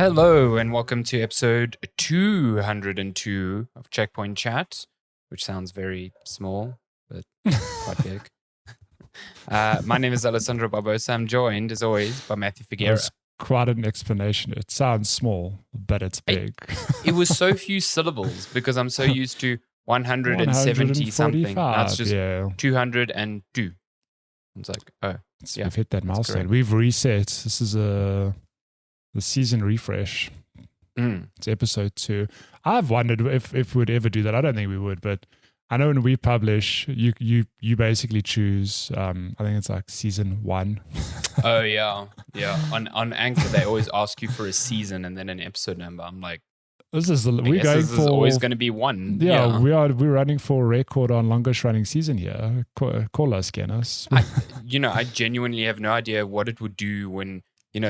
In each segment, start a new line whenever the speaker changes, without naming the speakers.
Hello and welcome to episode 202 of Checkpoint Chat, which sounds very small, but quite big. My name is Alessandro Barbosa. I'm joined, as always, by Matthew Figueira.
That's quite an explanation. It sounds small, but it's big.
It was so few syllables because I'm so used to 170 something. Now it's just 202. It's like, oh, yeah.
We've hit that milestone. We've reset. This is the season refresh. It's episode 2. I've wondered if we'd ever do that. I don't think we would, but I know when we publish, you basically choose. I think it's like season 1.
Oh yeah. On Anchor, they always ask you for a season and then an episode number. I'm like,
this is always
going to be 1.
Yeah, we're running for a record on longest running season here. Call us, Guinness.
I genuinely have no idea what it would do when,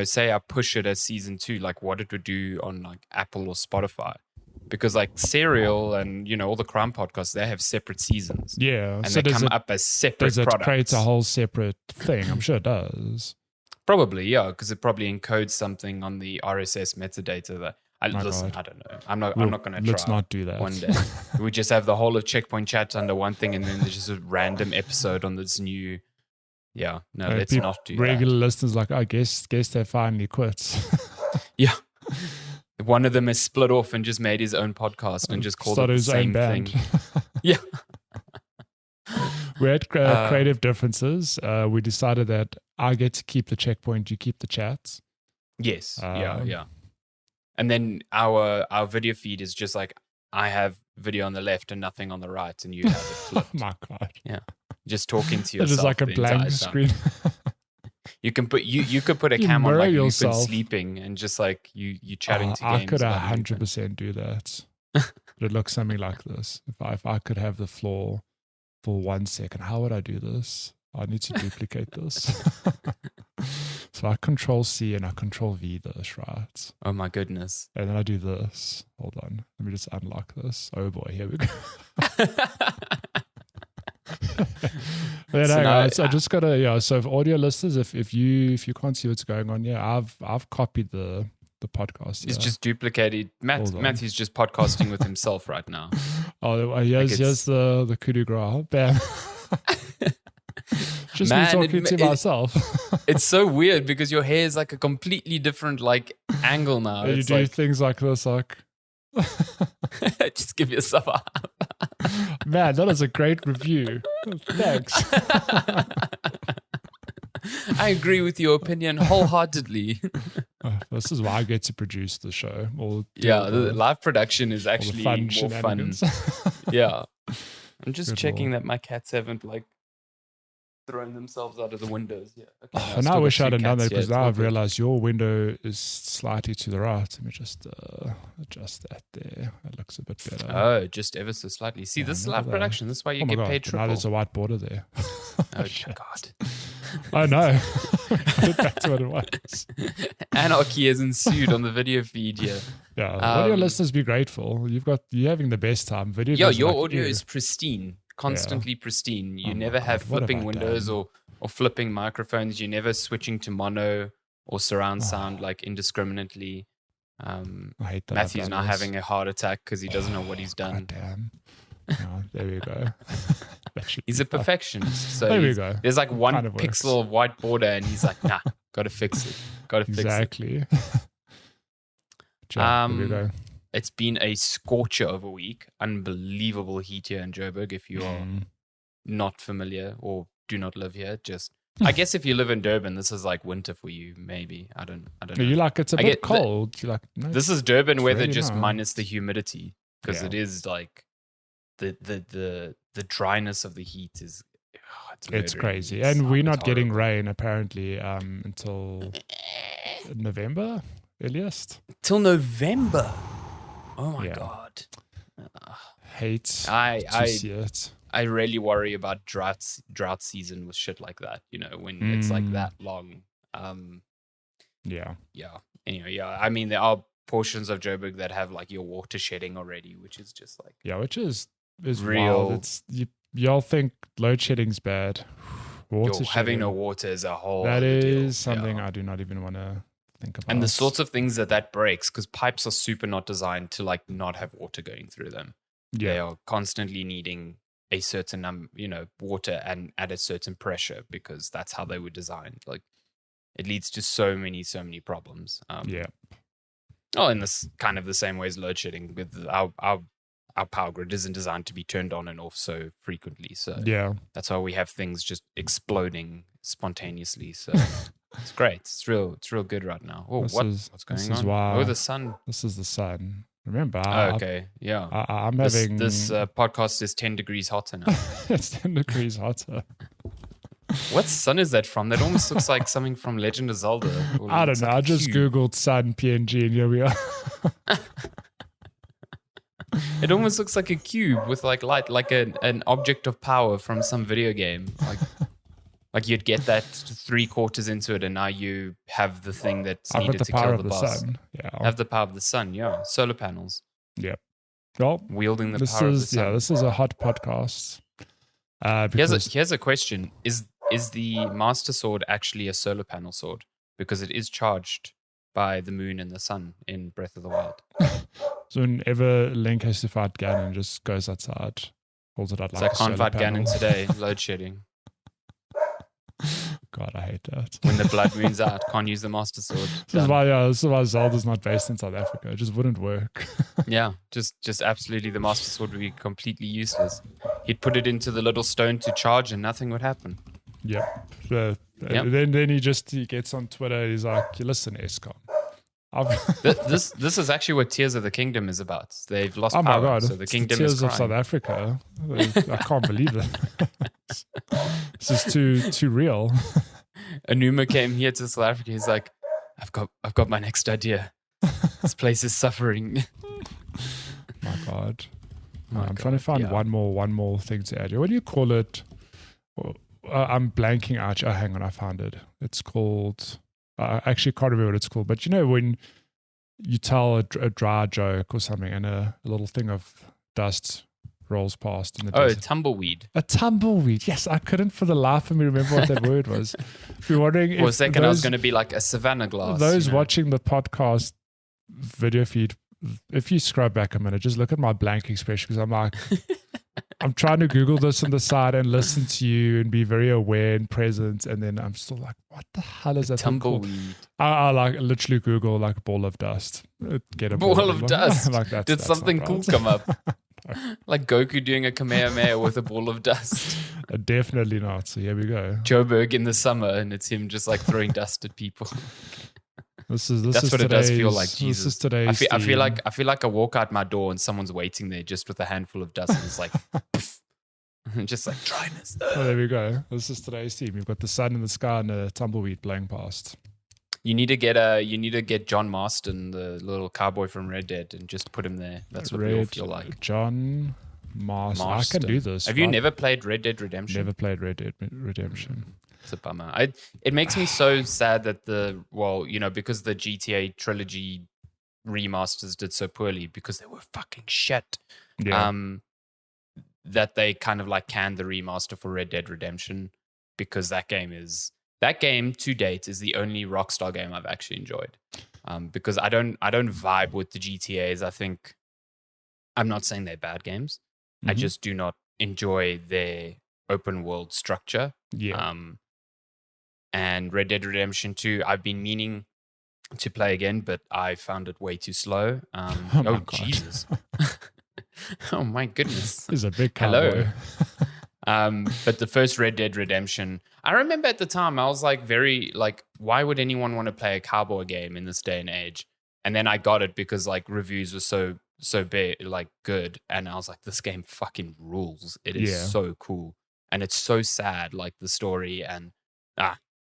say I push it as season 2, like what it would do on like Apple or Spotify. Because like Serial and, all the crime podcasts, they have separate seasons.
Yeah.
And so they come up as separate products.
Does it create a whole separate thing? I'm sure it does.
Probably, yeah, because it probably encodes something on the RSS metadata that I don't know. I'm not going to try.
Let's not do that.
One day. We just have the whole of Checkpoint Chat under one thing and then there's just a random episode on this new. Yeah, no, let's not do that.
Regular listeners like, I guess they finally quit.
Yeah. One of them has split off and just made his own podcast and just called it the same thing. Yeah.
We had creative differences. We decided that I get to keep the checkpoint, you keep the chats.
Yes. Yeah. And then our video feed is just like, I have video on the left and nothing on the right, and you have it flipped.
Oh my God.
Yeah. Just talking to yourself.
It's just like a blank screen.
You can put you could put a cam on like you've been sleeping and just like you chatting to games.
I could 100% do that. But it looks something like this. If I could have the floor for 1 second, how would I do this? I need to duplicate this. So I control C and I control V this, right?
Oh my goodness.
And then I do this. Hold on. Let me just unlock this. Oh boy, here we go. I just gotta so for audio listeners, if you can't see what's going on, I've copied the podcast.
He's just duplicated. Matthew's just podcasting with himself right now.
Oh, here's the coup de grace. Bam. Just me talking to myself.
It's so weird because your hair is like a completely different like angle now.
You do things like this, like
just give yourself a
man, that is a great review. Thanks.
I agree with your opinion wholeheartedly.
This is why I get to produce the show.
The live production is actually more fun. Yeah. I'm just checking that my cats haven't like thrown themselves out of the windows. Yeah. Okay,
and I wish I'd have done that because now I've realized your window is slightly to the right. Let me just adjust that there. That looks a bit better.
Oh, just ever so slightly. See, this is live production. This is why you get paid triple.
Now there's a white border there.
Oh, God.
I know. That's what it was.
Anarchy has ensued on the video feed here.
Yeah, audio listeners, be grateful. You're having the best time. Video.
Yeah, your audio is pristine. Constantly pristine. You never have flipping windows or flipping microphones. You're never switching to mono or surround sound like indiscriminately.
I hate that.
Matthew's now having a heart attack because he doesn't know what he's done.
Damn. Oh, there we go.
He's a perfectionist. So
there we go.
There's like one pixel of white border and he's like, nah, got to fix it.
Exactly.
There we go. It's been a scorcher of a week. Unbelievable heat here in Joburg. If you are not familiar or do not live here, I guess if you live in Durban, this is like winter for you. Maybe I don't know.
You like it's a bit cold.
This is Durban weather, just minus the humidity because it is like the dryness of the heat is.
It's crazy, and we're not getting rain apparently until November earliest.
Till November. Oh my God!
Hate to see it.
I really worry about drought season with shit like that. When it's like that long.
Yeah.
Anyway, I mean, there are portions of Joburg that have like your water shedding already, which is just like
which is
real.
Wild. It's y'all think load shedding's bad.
Having no water is a whole.
That is something I do not even want to think about.
And the sorts of things that breaks, because pipes are super not designed to like not have water going through them. They are constantly needing a certain water and at a certain pressure, because that's how they were designed. Like, it leads to so many problems. In this kind of the same way as load shedding, with our power grid isn't designed to be turned on and off so frequently. So that's why we have things just exploding spontaneously. So it's great. It's real good right now. Oh, what's going on?
Why,
the sun.
This is the sun. Remember?
Okay, yeah.
I'm having
this podcast is 10 degrees hotter now.
It's 10 degrees hotter.
What sun is that from? That almost looks like something from Legend of Zelda.
I don't know. I just Googled sun PNG and here we are.
It almost looks like a cube with like light, like an object of power from some video game. Like you'd get that 3/4 into it, and now you have the thing that's needed to kill the boss.
Sun. Yeah.
Have the power of the sun. Yeah, solar panels.
Yep. Well,
wielding the power of the sun.
Yeah, this is a hot podcast.
Here's a question: Is the Master Sword actually a solar panel sword? Because it is charged by the moon and the sun in Breath of the Wild.
So whenever Link has to fight Ganon, just goes outside, holds it out like a solar panel.
So I can't fight Ganon today, load shedding.
God, I hate that.
When the blood moon's out, can't use the Master Sword.
This is why Zelda's not based in South Africa. It just wouldn't work.
Yeah, just absolutely, the Master Sword would be completely useless. He'd put it into the little stone to charge and nothing would happen.
Yep. Then he gets on Twitter. He's like, "Listen, ESCOM.
This is actually what Tears of the Kingdom is about. They've lost power,
my God.
So the kingdom
Tears
is crying.
of South Africa. I can't believe it. This is too real."
Anuma came here to South Africa. He's like, I've got my next idea. This place is suffering.
My God. I'm trying to find one more thing to add. What do you call it? I'm blanking out. Oh, hang on, I found it. It's called. I actually can't remember what it's called. But you know when you tell a dry joke or something, and a little thing of dust rolls past in the desert.
Tumbleweed.
A tumbleweed. Yes, I couldn't for the life of me remember what that word was. If you're wondering,
for a second, I was going to be like a savannah glass.
Those watching the podcast video feed, if you scrub back a minute, just look at my blank expression, because I'm like, I'm trying to Google this on the side and listen to you and be very aware and present, and then I'm still like, what the hell is that?
Tumbleweed.
I like literally Google like a ball of dust. Get a
ball of dust.
Like that.
Did something cool come up? Like Goku doing a Kamehameha with a ball of dust.
Definitely not. So here we go.
Joburg in the summer, and it's him just like throwing dust at people.
That's
what it does feel like. Jesus,
this is today's
I feel like I walk out my door and someone's waiting there just with a handful of dust, and it's like, just like dryness.
Oh, there we go. This is today's theme. You've got the sun in the sky and a tumbleweed blowing past.
You need to get John Marston, the little cowboy from Red Dead, and just put him there. That's what we all feel like.
John Marston. I can do this.
Have you never played Red Dead Redemption?
Never played Red Dead Redemption.
It's a bummer. It makes me so sad that because the GTA trilogy remasters did so poorly, because they were fucking shit.
Yeah.
That they kind of like canned the remaster for Red Dead Redemption, because that game to date is the only Rockstar game I've actually enjoyed. Because I don't vibe with the GTAs. I think, I'm not saying they're bad games. Mm-hmm. I just do not enjoy their open world structure.
Yeah.
And Red Dead Redemption 2, I've been meaning to play again, but I found it way too slow. Jesus. Oh my goodness.
He's a big cowboy.
Hello. But the first Red Dead Redemption, I remember at the time I was like very like, why would anyone want to play a cowboy game in this day and age? And then I got it because like reviews were so big, like good, and I was like, this game fucking rules. It is so cool, and it's so sad, like the story, and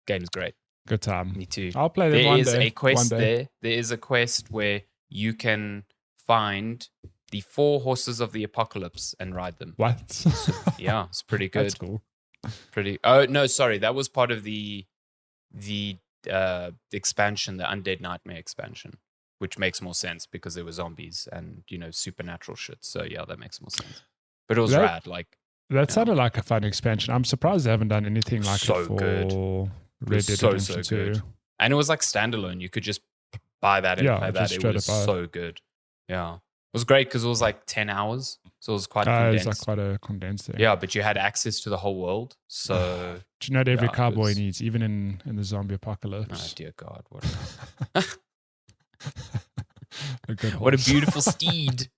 game's great.
Good time.
Me too.
I'll play that one day.
There is a quest there. There is a quest where you can find the 4 horses of the apocalypse and ride them.
What?
Yeah, it's pretty good.
That's cool.
Oh no, sorry, that was part of the expansion, the Undead Nightmare expansion, which makes more sense because there were zombies and supernatural shit. So yeah, that makes more sense. But it was rad. Like
that sounded like a fun expansion. I'm surprised they haven't done anything like it for
good.
Red Dead Redemption 2.
Good. And it was like standalone. You could just buy that and play that. It was so good. Yeah. It was great because it was like 10 hours. So it was quite condensed.
It was like quite a condensed thing.
Yeah, but you had access to the whole world. So
do you know what every cowboy needs, even in the zombie apocalypse?
Oh dear God.
What
a beautiful steed.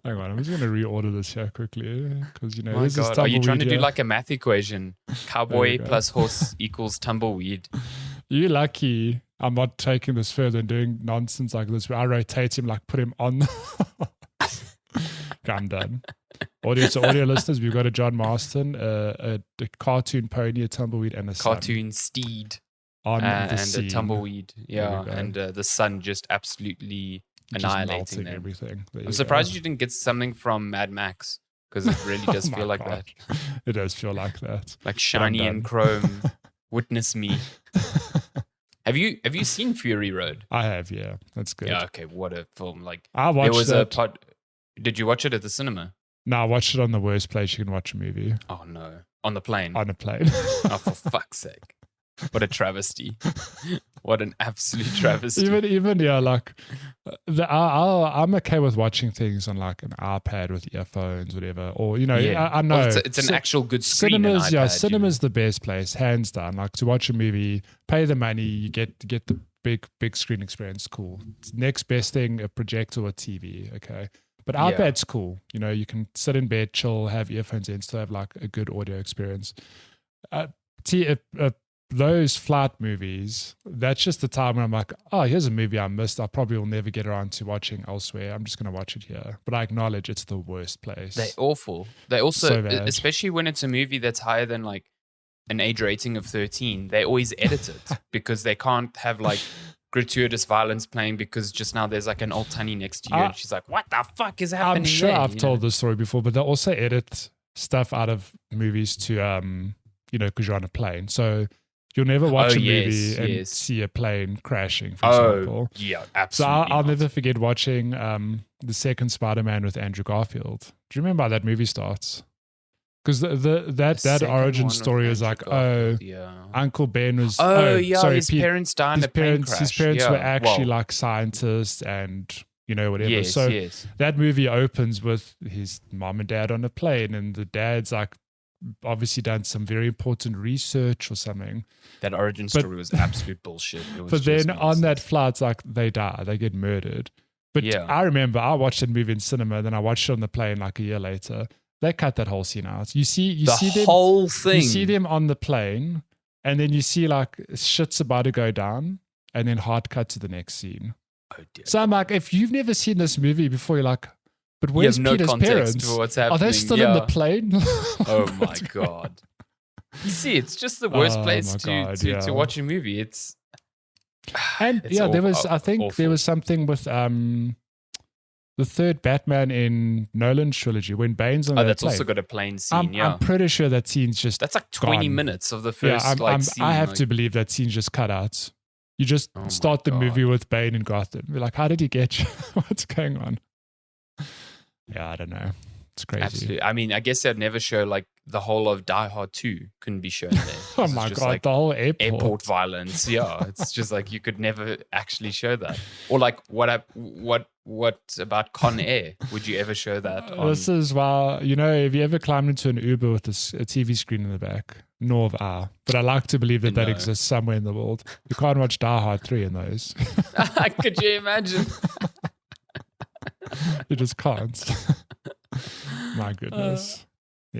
Hang on, I'm just going to reorder this here quickly because,
my God, are you trying to do like a math equation? Cowboy plus horse equals tumbleweed.
You're lucky I'm not taking this further and doing nonsense like this where I rotate him, like put him on. Okay, I'm done. Audio listeners, we've got a John Marston, a cartoon pony, a tumbleweed, and a
cartoon steed
on the
and
scene.
A tumbleweed. Yeah, and the sun just absolutely annihilating them.
Everything.
I'm surprised you didn't get something from Mad Max because it really does feel like that.
It does feel like that.
Like shiny and chrome. Witness me. Have you seen Fury Road?
I have, yeah. That's good.
Yeah, okay. What a film! Like
I watched
Did you watch it at the cinema?
No, I watched it on the worst place you can watch a movie.
Oh no, on the plane.
On a plane.
Oh, for fuck's sake! What a travesty! What an absolute travesty!
Even yeah, like I'm okay with watching things on like an iPad with earphones, whatever, or I know
it's an actual good screen.
Cinema's the best place, hands down. Like to watch a movie, pay the money, you get the big screen experience. Cool. Next best thing, a projector or TV. Okay. But iPad's cool. You can sit in bed, chill, have earphones in, still have like a good audio experience. Those flight movies, that's just the time when I'm like, oh, here's a movie I missed. I probably will never get around to watching elsewhere. I'm just going to watch it here. But I acknowledge it's the worst place.
They're awful. They also, especially when it's a movie that's higher than like an age rating of 13, they always edit it because they can't have like gratuitous violence playing because just now there's like an old tunny next to you and she's like, what the fuck is happening?
I'm sure I've told this story before, but they also edit stuff out of movies to, because you're on a plane. So you'll never watch a movie and see a plane crashing, for example.
Yeah, absolutely.
So I'll never forget watching the second Spider-Man with Andrew Garfield. Do you remember how that movie starts? Because that origin story is like, Uncle Ben was...
his parents died in a plane crash.
His parents were actually like scientists and, whatever.
Yes,
that movie opens with his mom and dad on a plane and the dad's like obviously done some very important research or something.
That origin story was absolute bullshit.
But then on that flight, it's like they die, they get murdered. But I remember I watched that movie in cinema, then I watched it on the plane like a year later. They cut that whole scene out. You see them,
whole thing.
You see them on the plane, and then you see like shit's about to go down, and then hard cut to the next scene.
Oh dear.
So I'm like, if you've never seen this movie before, you're like, but where's Peter's parents?
To what's happening.
Are they still in the plane?
Oh my God. You see, it's just the worst place to watch a movie. It's
awful, there was there was something with the third Batman in Nolan's trilogy when Bane's on
that's
plane.
Also got a plane scene.
I'm pretty sure that scene's just
that's like 20
gone.
Minutes of the first scene.
I have to believe that scene's just cut out. You just start the movie with Bane in Gotham. You're like, how did he get you? What's going on? Yeah, I don't know. It's crazy.
Absolutely. I mean, I guess they'd never show like the whole of Die Hard 2 couldn't be shown there.
Oh my God, like, the whole
airport violence. Yeah, it's just like you could never actually show that. Or like what about Con Air? Would you ever show that?
This is why, have you ever climbed into an Uber with a TV screen in the back? Nor have I. But I like to believe that exists somewhere in the world. You can't watch Die Hard 3 in those.
Could you imagine?
You just can't. My goodness.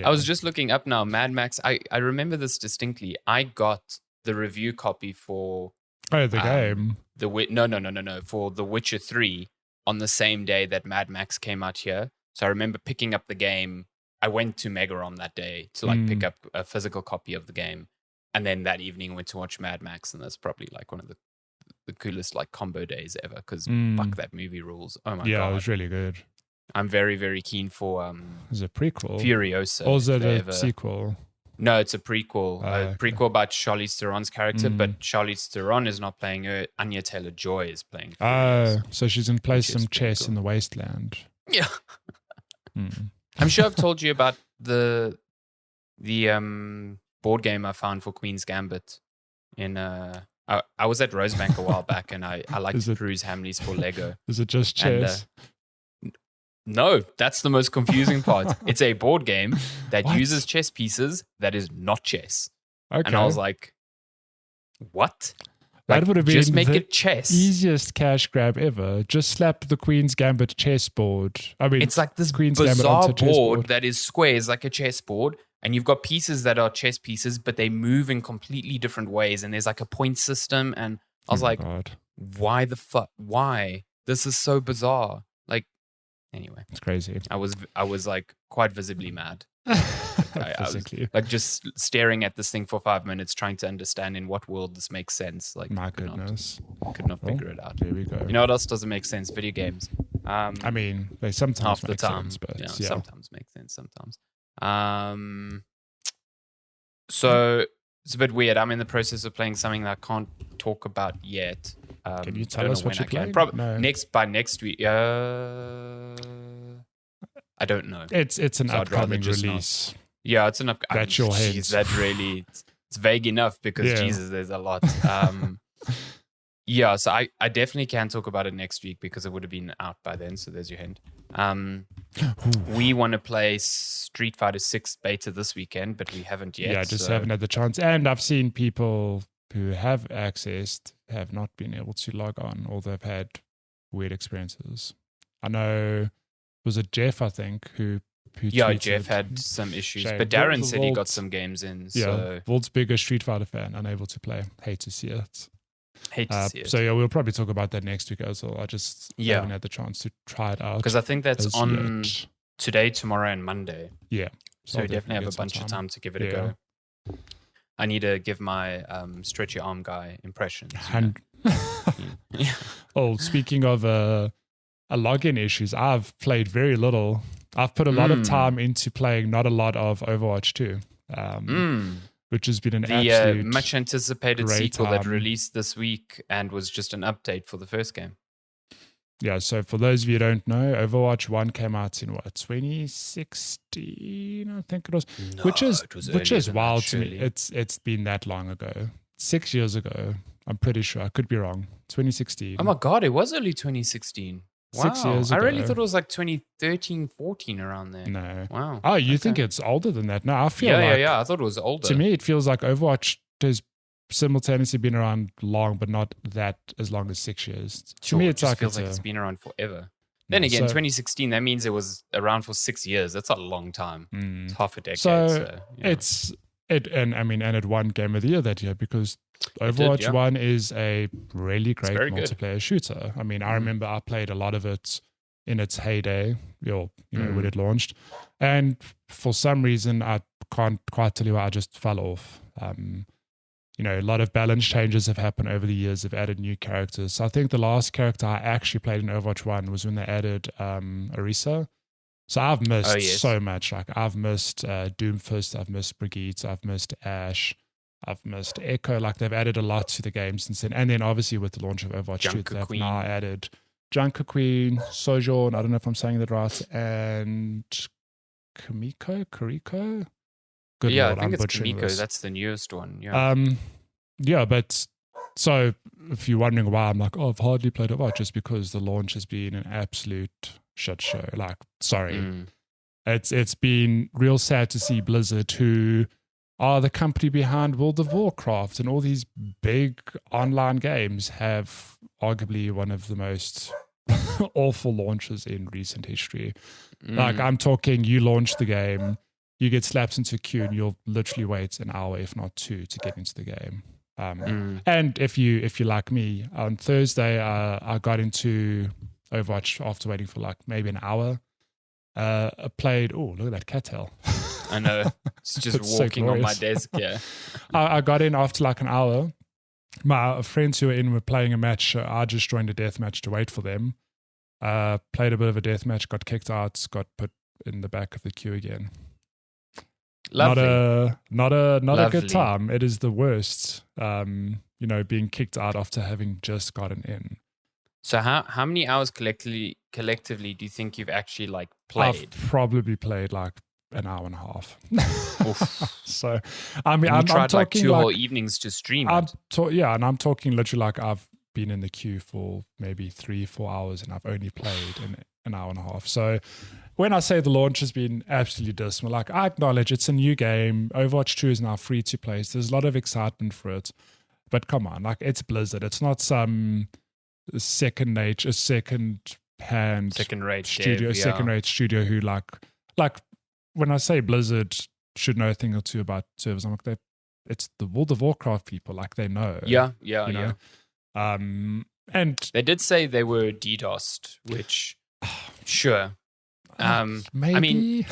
I was just looking up now. Mad Max. I remember this distinctly. I got the review copy for
the game.
No. For The Witcher 3 on the same day that Mad Max came out here. So I remember picking up the game. I went to Mega on that day to pick up a physical copy of the game, and then that evening went to watch Mad Max, and that's probably like one of the coolest like combo days ever because fuck, that movie rules. Oh my God.
Yeah, it was really good.
I'm very, very keen for
is it a prequel?
Furiosa.
Or is it a sequel?
No, it's a prequel. Prequel about Charlize Theron's character, but Charlize Theron is not playing her. Anya Taylor-Joy is playing Furiosa.
So she's in place some chess in the wasteland.
Yeah. I'm sure I've told you about the board game I found for Queen's Gambit. in I was at Rosebank a while back, and I like to peruse Hamleys for Lego.
Is it just chess?
No, that's the most confusing part. It's a board game that uses chess pieces that is not chess.
Okay.
And I was like, what?
That would have been
just make
the
it chess.
Easiest cash grab ever. Just slap the Queen's Gambit chessboard. I mean,
it's like this
Queen's
bizarre board that is squares like a chessboard, and you've got pieces that are chess pieces, but they move in completely different ways, and there's like a point system, and I was why the fuck? Why? This is so bizarre. Like, anyway.
It's crazy.
I was like quite visibly mad. I was like just staring at this thing for 5 minutes, trying to understand in what world this makes sense. Like,
my goodness,
could not figure it out.
There we go.
You know what else doesn't make sense? Video games.
I mean, they sometimes
half the
make
time,
sense, but
sometimes make sense. Sometimes. So it's a bit weird. I'm in the process of playing something that I can't talk about yet.
Can you tell us what you're playing?
Probably next week. I don't know.
It's an upcoming release.
Yeah, it's an upcoming.
That's your head.
That really it's vague enough because Jesus, there's a lot. Yeah, so I definitely can talk about it next week because it would have been out by then. So there's your hint. We want to play Street Fighter 6 beta this weekend, but we haven't yet.
Yeah, just haven't had the chance. And I've seen people who have accessed have not been able to log on, or they've had weird experiences. I know, was it Jeff, I think, who tweeted,
Jeff had some issues. But Darren said he got some games in.
Yeah, Volt's biggest Street Fighter fan, unable to play. Hate to see it. So yeah, we'll probably talk about that next week as well. I just haven't had the chance to try it out.
Because I think that's on today, tomorrow, and Monday.
Yeah.
So we definitely have a bunch of time to give it a go. I need to give my stretchy arm guy impressions.
Oh, speaking of login issues, I've played very little. I've put a lot of time into playing not a lot of Overwatch 2. Which has been an absolute
much anticipated sequel
time.
that released this week and was just an update for the first game.
Yeah, so for those of you who don't know, Overwatch 1 came out in 2016, I think it was.
No,
which is wild
that,
to me. It's been that long ago. 6 years ago, I'm pretty sure. I could be wrong. 2016.
Oh my god, it was early 2016. Wow.
6 years ago.
I really thought it was like 2013, 14 around there.
No.
Wow.
Oh, you think it's older than that? No, I feel
I thought it was older.
To me, it feels like Overwatch has simultaneously been around long, but not that as long as 6 years. To me, it
feels like it's been around forever. Then again, 2016, that means it was around for 6 years. That's a long time. It's half a decade.
And it won Game of the Year that year because Overwatch 1 is a really great multiplayer shooter. I mean, I remember I played a lot of it in its heyday, when it launched. And for some reason, I can't quite tell you why, I just fell off. A lot of balance changes have happened over the years. They've added new characters. So I think the last character I actually played in Overwatch 1 was when they added Orisa. So I've missed so much. Like I've missed Doomfist, I've missed Brigitte, I've missed Ash, I've missed Echo. Like they've added a lot to the game since then. And then obviously with the launch of Overwatch 2, they've now added Junker Queen, Sojourn, I don't know if I'm saying that right, and Kariko? Good Lord,
I think it's
butchering
Kamiko.
this.
That's the newest one.
But so if you're wondering why I'm like, I've hardly played Overwatch, just because the launch has been an absolute shit show. Like, sorry. It's been real sad to see Blizzard, who are the company behind World of Warcraft and all these big online games, have arguably one of the most awful launches in recent history. Like, I'm talking, you launch the game, you get slapped into a queue, and you'll literally wait an hour, if not two, to get into the game. And if you like me, on Thursday, I got into Overwatch after waiting for like maybe an hour. I played. Oh, look at that cattail!
I know. It's just walking on my desk. Yeah.
I got in after like an hour. My friends who were in were playing a match. I just joined a death match to wait for them. Played a bit of a death match. Got kicked out. Got put in the back of the queue again.
Lovely.
Not a good time. It is the worst. Being kicked out after having just gotten in.
So how many hours collectively do you think you've actually like played?
I've probably played like an hour and a half.
Oof.
So, I mean,
And you
I'm
tried like
talking
2 whole
like
evenings to stream
I'm
it.
and I'm talking literally like I've been in the queue for maybe 3-4 hours, and I've only played an hour and a half. So, when I say the launch has been absolutely dismal, like I acknowledge it's a new game. Overwatch 2 is now free to play. So there's a lot of excitement for it. But come on, like it's Blizzard. It's not some second-rate studio, second-rate studio who like when I say Blizzard should know a thing or two about servers, I'm like it's the World of Warcraft people, like they know.
Yeah.
And
They did say they were DDoSed, which sure.
maybe.
I mean,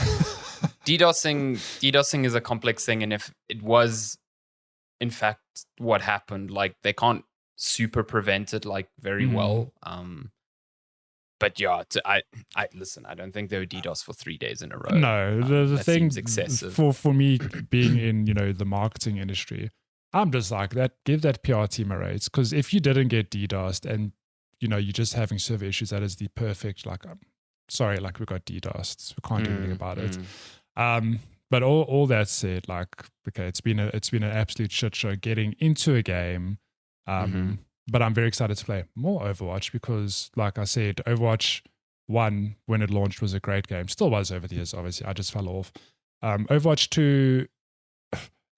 DDoSing is a complex thing, and if it was in fact what happened, like they can't super prevent it like very well. But yeah, I listen. I don't think they were DDoS for 3 days in a row.
No, the
that
thing
seems excessive.
for me being in the marketing industry, I'm just like that. Give that PR team a raise, because if you didn't get DDoSed and you're just having server issues, that is the perfect sorry, like we got DDoSed, we can't do anything about it. But all that said, like okay, it's been an absolute shit show getting into a game. But I'm very excited to play more Overwatch because, like I said, Overwatch 1, when it launched, was a great game. Still was over the years, obviously. I just fell off. Overwatch 2,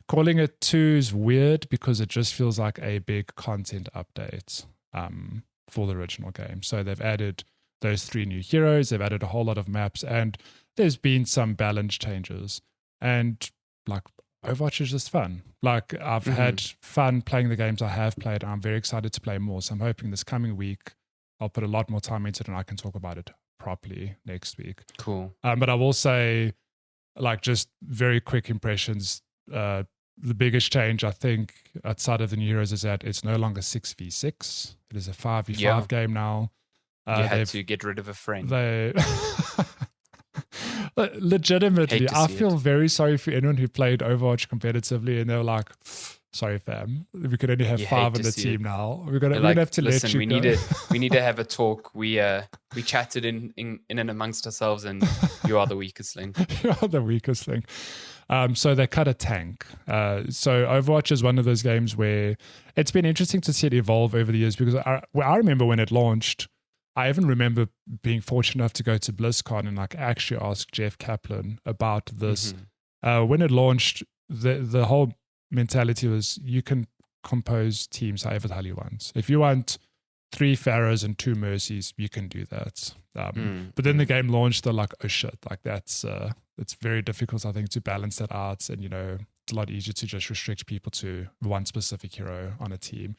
calling it 2 is weird because it just feels like a big content update for the original game. So they've added those 3 new heroes. They've added a whole lot of maps, and there's been some balance changes. And like Overwatch is just fun. Like I've had fun playing the games I have played, and I'm very excited to play more. So I'm hoping this coming week I'll put a lot more time into it and I can talk about it properly next week.
Cool.
But I will say, like, just very quick impressions. The biggest change I think outside of the new heroes is that it's no longer 6v6. It is a 5v5 game now.
You had to get rid of a friend.
Legitimately, I feel very sorry for anyone who played Overwatch competitively and they were like, sorry fam, we could only have 5 on the team now. We're gonna have to let you go.
we need to have a talk. We chatted in and amongst ourselves, and you are the weakest link.
You are the weakest link. So they cut a tank. So Overwatch is one of those games where it's been interesting to see it evolve over the years, because I remember when it launched, I even remember being fortunate enough to go to BlizzCon and like actually ask Jeff Kaplan about this. When it launched, the whole mentality was you can compose teams however the hell you want. If you want 3 Pharaohs and 2 Mercies, you can do that. But then the game launched, they're like, oh shit, like that's it's very difficult, I think, to balance that out. And it's a lot easier to just restrict people to one specific hero on a team.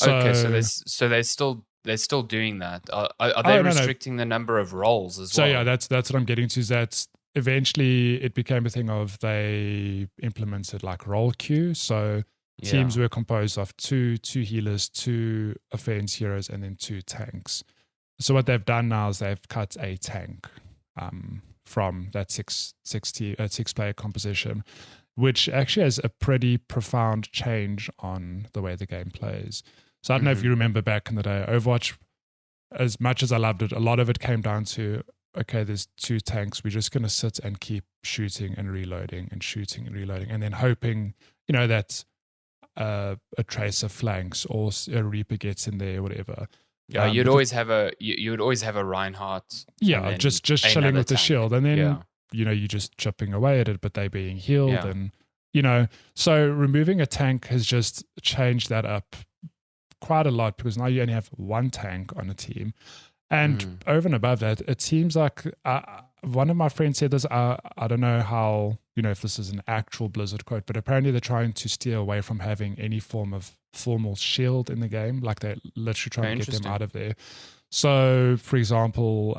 Okay, so they're still doing that. Are they restricting the number of roles as well?
So yeah, that's what I'm getting to. Is that eventually it became a thing of they implemented like role queue. So teams were composed of two healers, 2 offense heroes, and then 2 tanks. So what they've done now is they've cut a tank from that 6-player composition, which actually has a pretty profound change on the way the game plays. So I don't know if you remember back in the day, Overwatch, as much as I loved it, a lot of it came down to, okay, there's 2 tanks. We're just going to sit and keep shooting and reloading and shooting and reloading, and then hoping, that a Tracer flanks or a Reaper gets in there or whatever.
Yeah, you'd always have a Reinhardt.
Yeah, just chilling with the shield, and then you're just chipping away at it, but they being healed, and so removing a tank has just changed that up quite a lot, because now you only have 1 tank on a team. And over and above that, it seems like one of my friends said this, I don't know how, if this is an actual Blizzard quote, but apparently they're trying to steer away from having any form of formal shield in the game. Like they're literally trying to get them out of there. So, for example,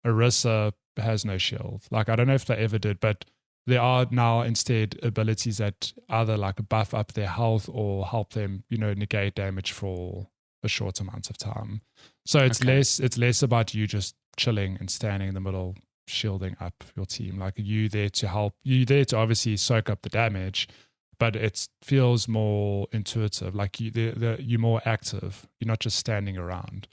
Orisa has no shield. Like, I don't know if they ever did, but there are now instead abilities that either like buff up their health or help them, negate damage for a short amount of time. So it's less about you just chilling and standing in the middle, shielding up your team. Like you there to help, you there to obviously soak up the damage, but it feels more intuitive. Like you're more active. You're not just standing around.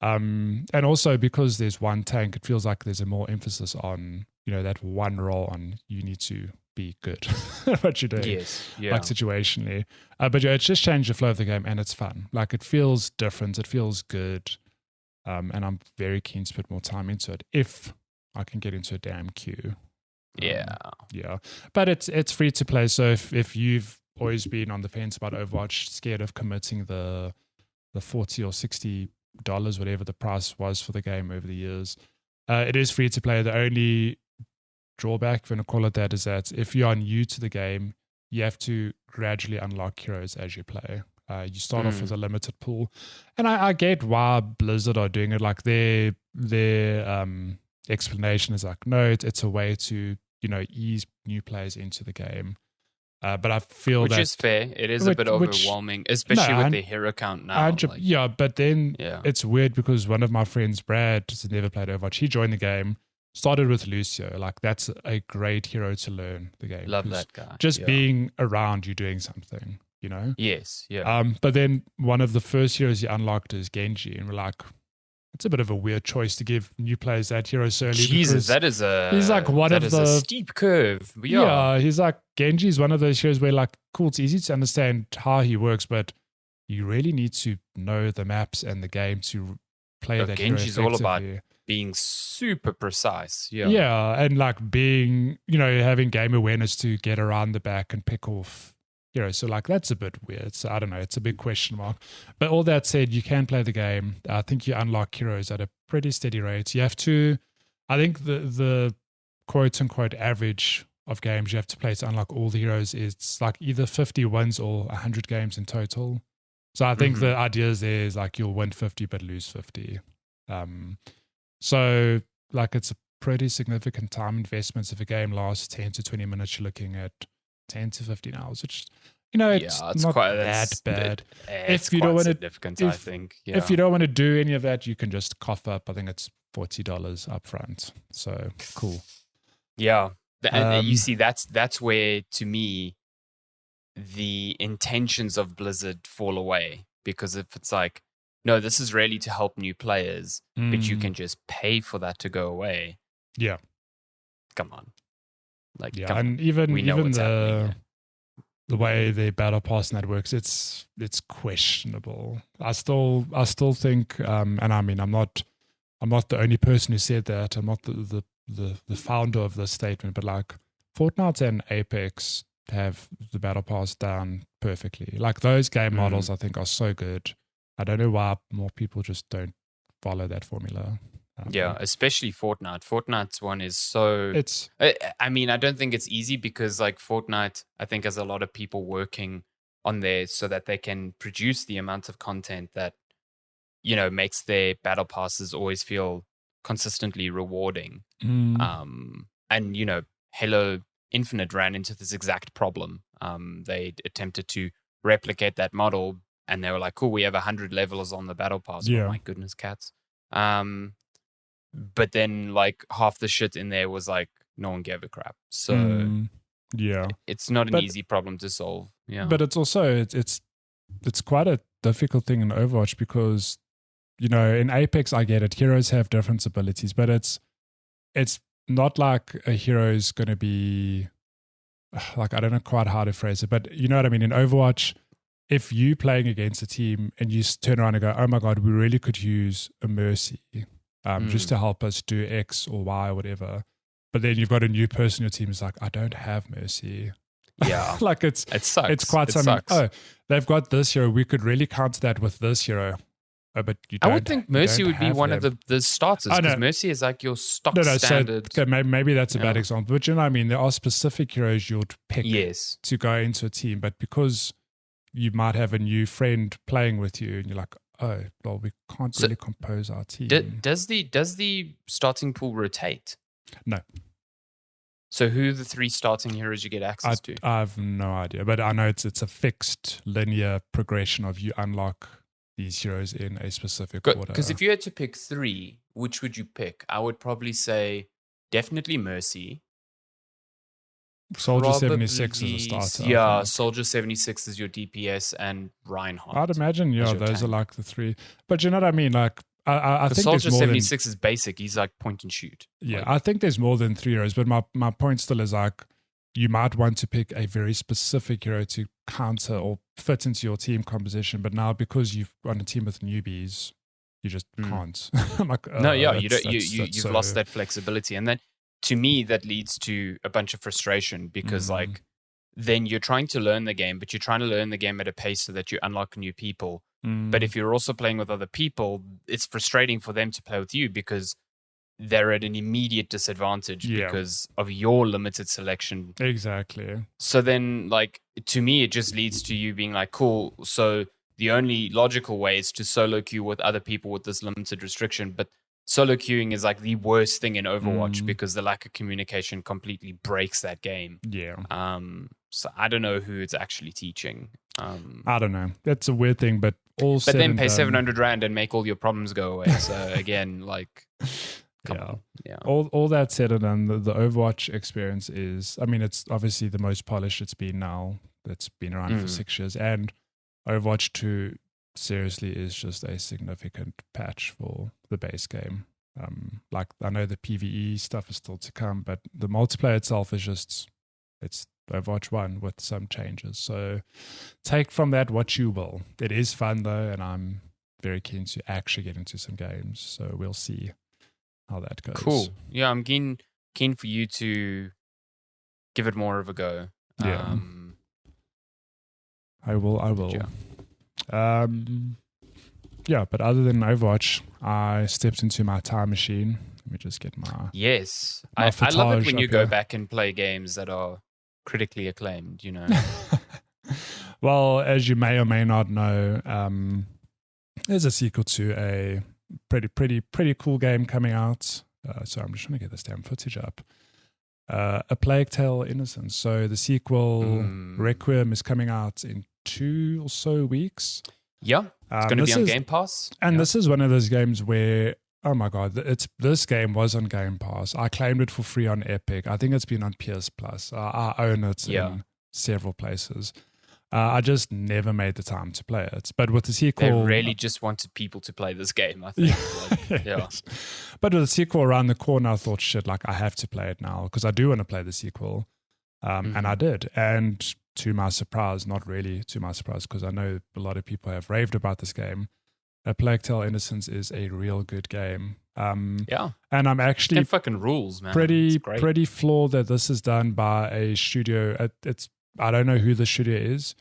And also because there's 1 tank, it feels like there's a more emphasis on that one role on, you need to be good at what you're doing.
Yes. Yeah.
Like situationally. But it's just changed the flow of the game, and it's fun. Like it feels different. It feels good. And I'm very keen to put more time into it if I can get into a damn queue.
Yeah.
Yeah. But it's free to play. So if you've always been on the fence about Overwatch, scared of committing the $40 or $60, whatever the price was for the game over the years, it is free to play. The only drawback, if you want to call it that, is that if you are new to the game, you have to gradually unlock heroes as you play. You start off with a limited pool, and I get why Blizzard are doing it. Like their explanation is like, no, it's a way to ease new players into the game. But I feel
which is fair. It is a bit overwhelming, especially with the hero count now.
Yeah, but then it's weird because one of my friends, Brad, has never played Overwatch. He joined the game, started with Lucio. Like that's a great hero to learn the game.
Love that guy.
Just being around you doing something,
Yes, yeah.
But then one of the first heroes he unlocked is Genji, and we're like, it's a bit of a weird choice to give new players that hero so early.
Jesus, he's like a steep curve.
Yeah, he's like, Genji's one of those heroes where like, cool, it's easy to understand how he works, but you really need to know the maps and the game to play that
Genji's
hero
all about being super precise. Yeah,
and like being, having game awareness to get around the back and pick off heroes. So like that's a bit weird. So I don't know, it's a big question mark. But all that said, you can play the game. I think you unlock heroes at a pretty steady rate. You have to, I think the quote unquote average of games you have to play to unlock all the heroes is like either 50 wins or 100 games in total. So I think the idea is like you'll win 50 but lose 50. So like it's a pretty significant time investment. If a game lasts 10 to 20 minutes, you're looking at 10 to 15 hours, which it's not that bad.
It's quite significant, I think. Yeah.
If you don't want to do any of that, you can just cough up. I think it's $40 up front. So cool.
Yeah. And you see, that's where, to me, the intentions of Blizzard fall away. Because if it's like, no, this is really to help new players, but you can just pay for that to go away.
Yeah.
Come on. Like,
yeah, and even the way the battle pass networks, it's questionable. I still think, and I mean, I'm not the only person who said that. I'm not the founder of this statement, but like Fortnite and Apex have the battle pass down perfectly. Like those game models, I think, are so good. I don't know why more people just don't follow that formula.
Yeah, especially Fortnite. Fortnite's one is so... I mean, I don't think it's easy because like Fortnite, I think has a lot of people working on there so that they can produce the amount of content that, makes their battle passes always feel consistently rewarding. And, Halo Infinite ran into this exact problem. They attempted to replicate that model and they were like, cool, we have 100 levels on the battle pass. Yeah. Oh my goodness, cats. But then like half the shit in there was like no one gave a crap. So it's not an easy problem to solve. Yeah.
But it's also it's quite a difficult thing in Overwatch because in Apex I get it. Heroes have different abilities, but it's not like a hero is going to be like, I don't know quite how to phrase it, but you know what I mean? In Overwatch, if you playing against a team and you turn around and go, oh my God, we really could use a Mercy just to help us do X or Y or whatever. But then you've got a new person in your team who's like, I don't have Mercy.
Yeah.
Like it sucks. It's quite something. Oh, they've got this hero. We could really counter that with this hero. Oh, but you don't,
I would think Mercy would be one of the starters because Mercy is like your stock standard.
So, okay, maybe that's a bad example. But you know what I mean? There are specific heroes you'd pick to go into a team. But because you might have a new friend playing with you and you're like, oh, well, we can't really compose our team.
Does the starting pool rotate?
No.
So who are the 3 starting heroes you get access to?
I have no idea. But I know it's a fixed linear progression of you unlock these heroes in a specific order.
Because if you had to pick 3, which would you pick? I would probably say definitely Mercy.
Soldier 76 is a starter.
Yeah, Soldier 76 is your DPS and Reinhardt.
I'd imagine, those are like the 3. But you know what I mean? Like, I think
Soldier
there's more
76 is basic. He's like point and shoot.
Yeah, I think there's more than 3 heroes, but my point still is like you might want to pick a very specific hero to counter or fit into your team composition, but now because you've on a team with newbies, you just can't. I'm like,
you've lost that flexibility, and then to me that leads to a bunch of frustration because like then you're trying to learn the game, but you're trying to learn the game at a pace so that you unlock new people. But if you're also playing with other people, it's frustrating for them to play with you because they're at an immediate disadvantage because of your limited selection.
Exactly.
So then, like, to me, it just leads to you being like, cool, so the only logical way is to solo queue with other people with this limited restriction. But solo queuing is like the worst thing in Overwatch because the lack of communication completely breaks that game.
Yeah.
So I don't know who it's actually teaching.
I don't know. That's a weird thing, but
then pay 700 Rand and make all your problems go away. So again, like,
yeah. All that said and done, the Overwatch experience is, I mean, it's obviously the most polished it's been now. It's been around for 6 years, and Overwatch 2 seriously is just a significant patch for the base game. Like I know the PvE stuff is still to come, but the multiplayer itself is just it's Overwatch 1 with some changes. So take from that what you will. It is fun though, and I'm very keen to actually get into some games. So we'll see how that goes.
Cool. Yeah, I'm keen for you to give it more of a go.
Yeah. I will. Yeah, but other than Overwatch, I stepped into my time machine. Let me just get my
Yes.
my
I love it when you go
here.
back and play games that are critically acclaimed, you know.
Well, as you may or may not know, there's a sequel to a pretty cool game coming out. So I'm just trying to get this damn footage up. A Plague Tale: Innocence. So the sequel Requiem is coming out in 2 or so weeks.
Yeah, it's going to be on Game Pass.
And this is one of those games where, oh my God, this game was on Game Pass. I claimed it for free on Epic. I think it's been on PS Plus. I own it in several places. I just never made the time to play it. But with the sequel...
They really just wanted people to play this game, I think.
Yes. But with the sequel around the corner, I thought, shit, like I have to play it now because I do want to play the sequel. And I did. And to my surprise, not really to my surprise, because I know a lot of people have raved about this game, A Plague Tale: Innocence is a real good game. And I'm actually...
It fucking rules, man.
Pretty flawed that this is done by a studio. I don't know who the studio is,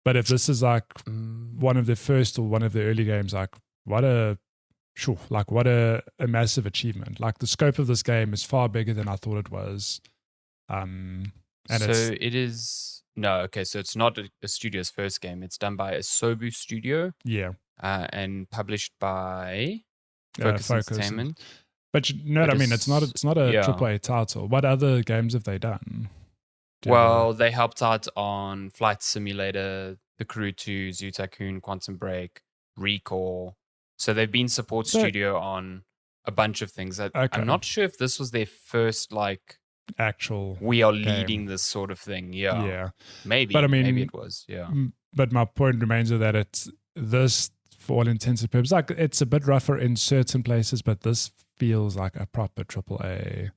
but if this is like one of the first or one of the early games, like what a massive achievement. Like the scope of this game is far bigger than I thought it was.
So it's not a studio's first game. It's done by a Sobu studio.
Yeah.
And published by Focus Entertainment.
But you know what I mean? It's not a AAA title. What other games have they done?
Well, they helped out on Flight Simulator, The Crew 2, Zoo Tycoon, Quantum Break, Recall. So they've been support studio on a bunch of things. I'm not sure if this was their first like
actual
we are
game.
Leading this sort of thing. Yeah. Maybe.
But I mean,
maybe it was. Yeah.
But my point remains that it's this, for all intents and purposes, like it's a bit rougher in certain places, but this feels like a proper AAA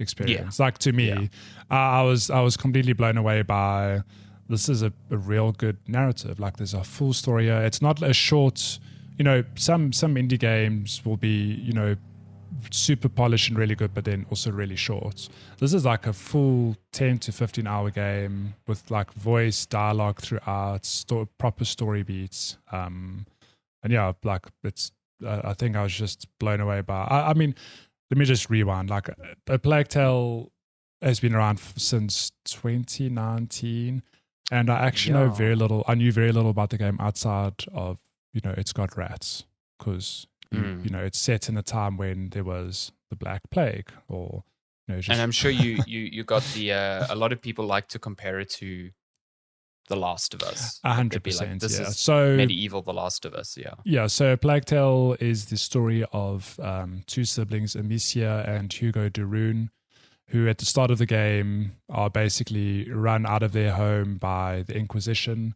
experience. Like to me, I was completely blown away by this. Is a real good narrative. Like there's a full story here. It's not a short. You know, some indie games will be super polished and really good, but then also really short. This is like a full 10 to 15 hour game with like voice dialogue throughout, proper story beats. And like it's. I think I was just blown away by. I mean. Let me just rewind. Like A Plague Tale has been around since 2019, and I actually know very little. I knew very little about the game outside of it's got rats because it's set in a time when there was the Black Plague, or just
and I'm sure you got the. A lot of people like to compare it to The Last of Us.
100%.
This is
so
medieval The Last of Us.
Yeah. So Plague Tale is the story of 2 siblings, Amicia and Hugo de Rune, who at the start of the game are basically run out of their home by the Inquisition.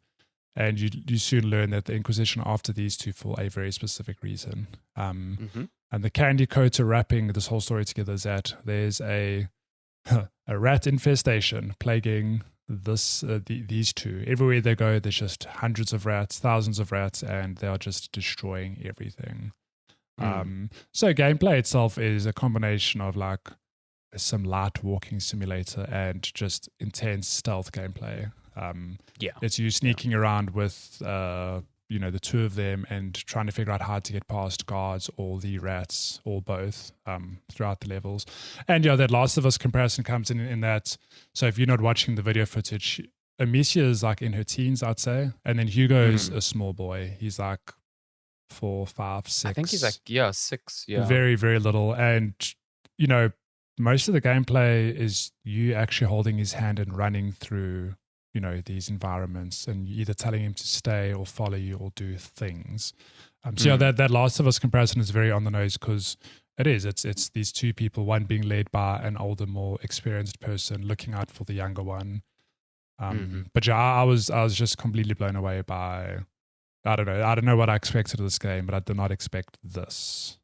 And you soon learn that the Inquisition are after these two for a very specific reason. And the candy coater wrapping this whole story together is that there's a rat infestation plaguing these two. Everywhere they go, there's just hundreds of rats, thousands of rats, and they are just destroying everything. So gameplay itself is a combination of like some light walking simulator and just intense stealth gameplay. It's you sneaking around with the two of them and trying to figure out how to get past guards or the rats or both throughout the levels. And that Last of Us comparison comes in that. So if you're not watching the video footage, Amicia is like in her teens, I'd say, and then Hugo's a small boy. He's like 4, 5, 6.
I think he's like 6. Yeah,
very, very little. And most of the gameplay is you actually holding his hand and running through these environments, and either telling him to stay or follow you or do things. That Last of Us comparison is very on the nose because it's these two people, one being led by an older, more experienced person looking out for the younger one. But I was just completely blown away by, I don't know what I expected of this game, but I did not expect this.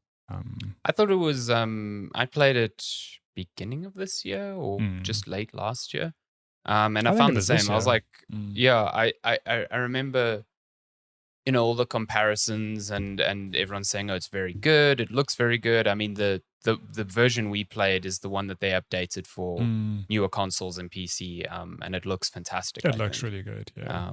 I thought it was I played it beginning of this year or just late last year. And I found the same. I was like, I remember, all the comparisons and everyone saying, oh, it's very good. It looks very good. I mean, the version we played is the one that they updated for newer consoles and PC. And it looks fantastic.
It looks really good. Yeah.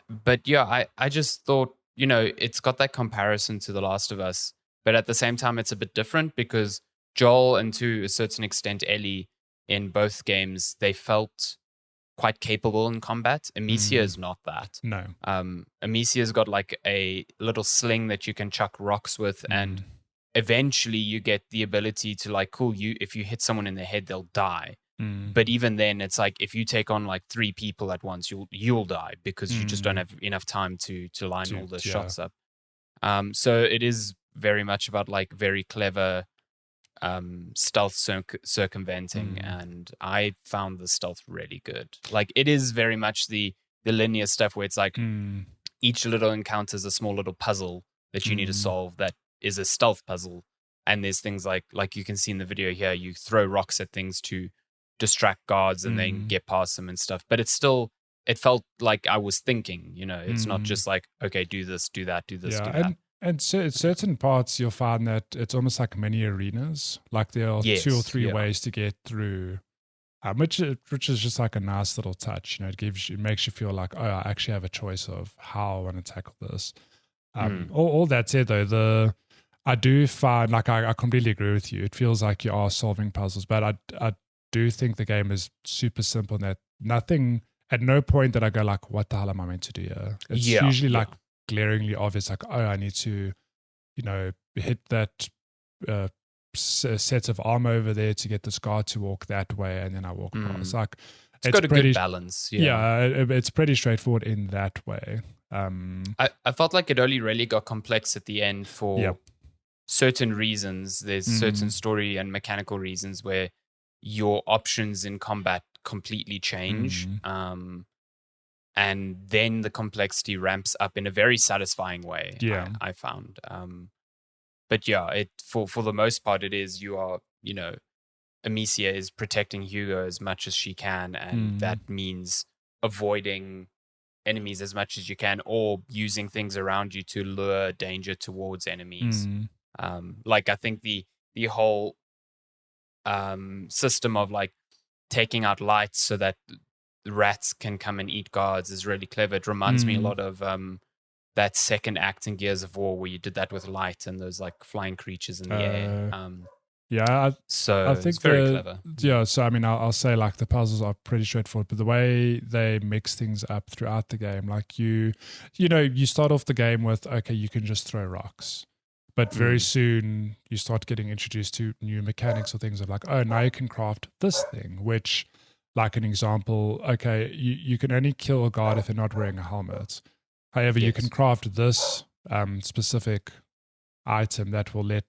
But I just thought, it's got that comparison to The Last of Us, but at the same time, it's a bit different because Joel and to a certain extent, Ellie, in both games, they felt quite capable in combat. Amicia is not that.
No.
Amicia's got like a little sling that you can chuck rocks with, and eventually you get the ability to like, if you hit someone in the head, they'll die. But even then, it's like if you take on like 3 people at once, you'll die because you just don't have enough time to line all the shots up. So it is very much about like very clever stealth circumventing, and I found the stealth really good. Like it is very much the linear stuff where it's like each little encounter is a small little puzzle that you need to solve that is a stealth puzzle, and there's things like you can see in the video here, you throw rocks at things to distract guards and then get past them and stuff, but it felt like I was thinking, it's not just like, okay, do this, do that, do this, do that.
And certain parts you'll find that it's almost like mini arenas. Like there are 2 or 3 ways to get through, which is just like a nice little touch. It makes you feel like, oh, I actually have a choice of how I want to tackle this. All that said, though, I do find, like I completely agree with you. It feels like you are solving puzzles, but I do think the game is super simple in that at no point that I go like, what the hell am I meant to do here? It's usually like glaringly obvious, like, oh, I need to, hit that set of armor over there to get this guard to walk that way, and then I walk past. Like,
it's got a good balance.
It's pretty straightforward in that way.
I felt like it only really got complex at the end for certain reasons. There's certain story and mechanical reasons where your options in combat completely change. And then the complexity ramps up in a very satisfying way. I found. But for the most part, it is Amicia is protecting Hugo as much as she can, and that means avoiding enemies as much as you can, or using things around you to lure danger towards enemies. Like I think the whole system of like taking out lights so that the rats can come and eat guards is really clever. It reminds me a lot of that second act in Gears of War where you did that with light and those like flying creatures in the air.
I think
it's very clever.
Yeah, so I mean, I'll say like the puzzles are pretty straightforward, but the way they mix things up throughout the game, like you start off the game with, okay, you can just throw rocks. But very soon you start getting introduced to new mechanics or things of like, oh, now you can craft this thing, which, like an example, okay, you can only kill a guard if they're not wearing a helmet. However, you can craft this specific item that will let,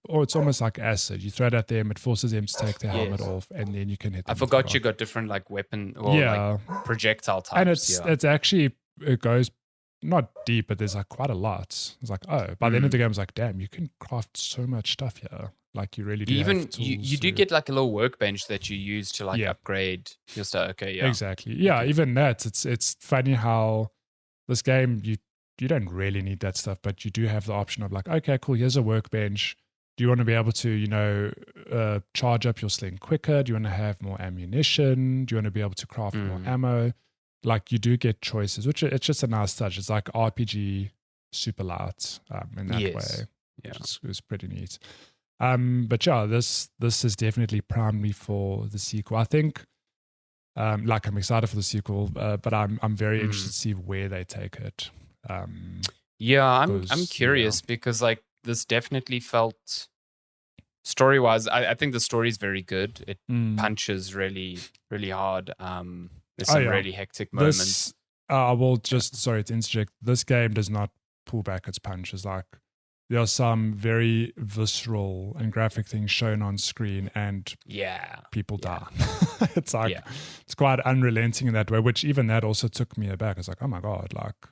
or it's almost like acid. You throw it at them, it forces them to take their helmet off, and then you can hit them.
I forgot you got different like weapon or like projectile types.
And it's actually it goes not deep, but there's like quite a lot. It's like, oh, by the end of the game, it's like, damn, you can craft so much stuff here. Like you really do.
You do get like a little workbench that you use to like upgrade your stuff. Okay, yeah,
exactly. Yeah,
okay.
Even that. It's funny how this game you don't really need that stuff, but you do have the option of like, okay, cool. Here's a workbench. Do you want to be able to, charge up your sling quicker? Do you want to have more ammunition? Do you want to be able to craft more ammo? Like you do get choices, which it's just a nice touch. It's like RPG super light in that way.
Yeah,
which is pretty neat. But yeah, this has definitely primed me for the sequel. I think, like I'm excited for the sequel, but I'm very interested to see where they take it.
I'm curious because like this definitely felt story-wise. I think the story is very good. It punches really, really hard. There's some really hectic moments.
I will just sorry to interject. This game does not pull back its punches. Like there are some very visceral and graphic things shown on screen, and people die. It's like it's quite unrelenting in that way. Which even that also took me aback. It's like, oh my god, like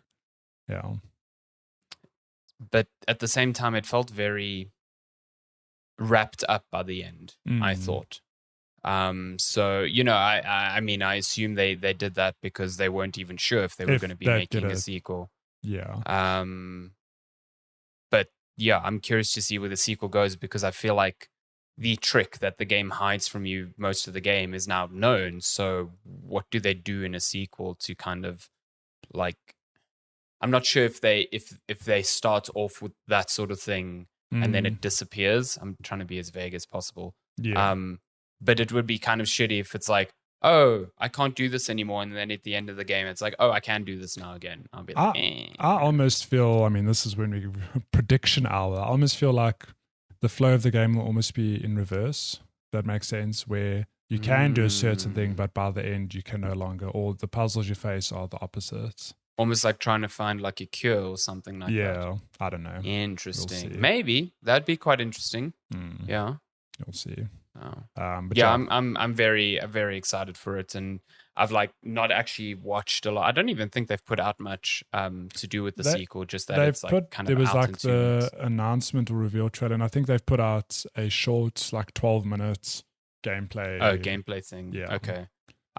yeah.
But at the same time, it felt very wrapped up by the end. I thought. So I mean, I assume they did that because they weren't even sure if they were going to be making a sequel.
Yeah.
But yeah, I'm curious to see where the sequel goes because I feel like the trick that the game hides from you most of the game is now known. So what do they do in a sequel to kind of like? I'm not sure if they start off with that sort of thing and then it disappears. I'm trying to be as vague as possible.
Yeah.
But it would be kind of shitty if it's like, oh, I can't do this anymore. And then at the end of the game, it's like, oh, I can do this now again. I'll be like,
I almost feel, I mean, this is when we prediction hour. I almost feel like the flow of the game will almost be in reverse. That makes sense, where you can do a certain thing, but by the end, you can no longer, or the puzzles you face are the opposites.
Almost like trying to find like a cure or something like that.
Yeah, I don't know.
Interesting. We'll maybe that'd be quite interesting. Yeah,
you'll see.
But yeah, I'm very excited for it, and I've like not actually watched a lot. I don't even think they've put out much to do with the sequel. Just that it's like kind of
there was
out
like the announcement or reveal trailer, and I think they've put out a short, like 12 minutes gameplay.
Oh, gameplay thing. Yeah. Okay.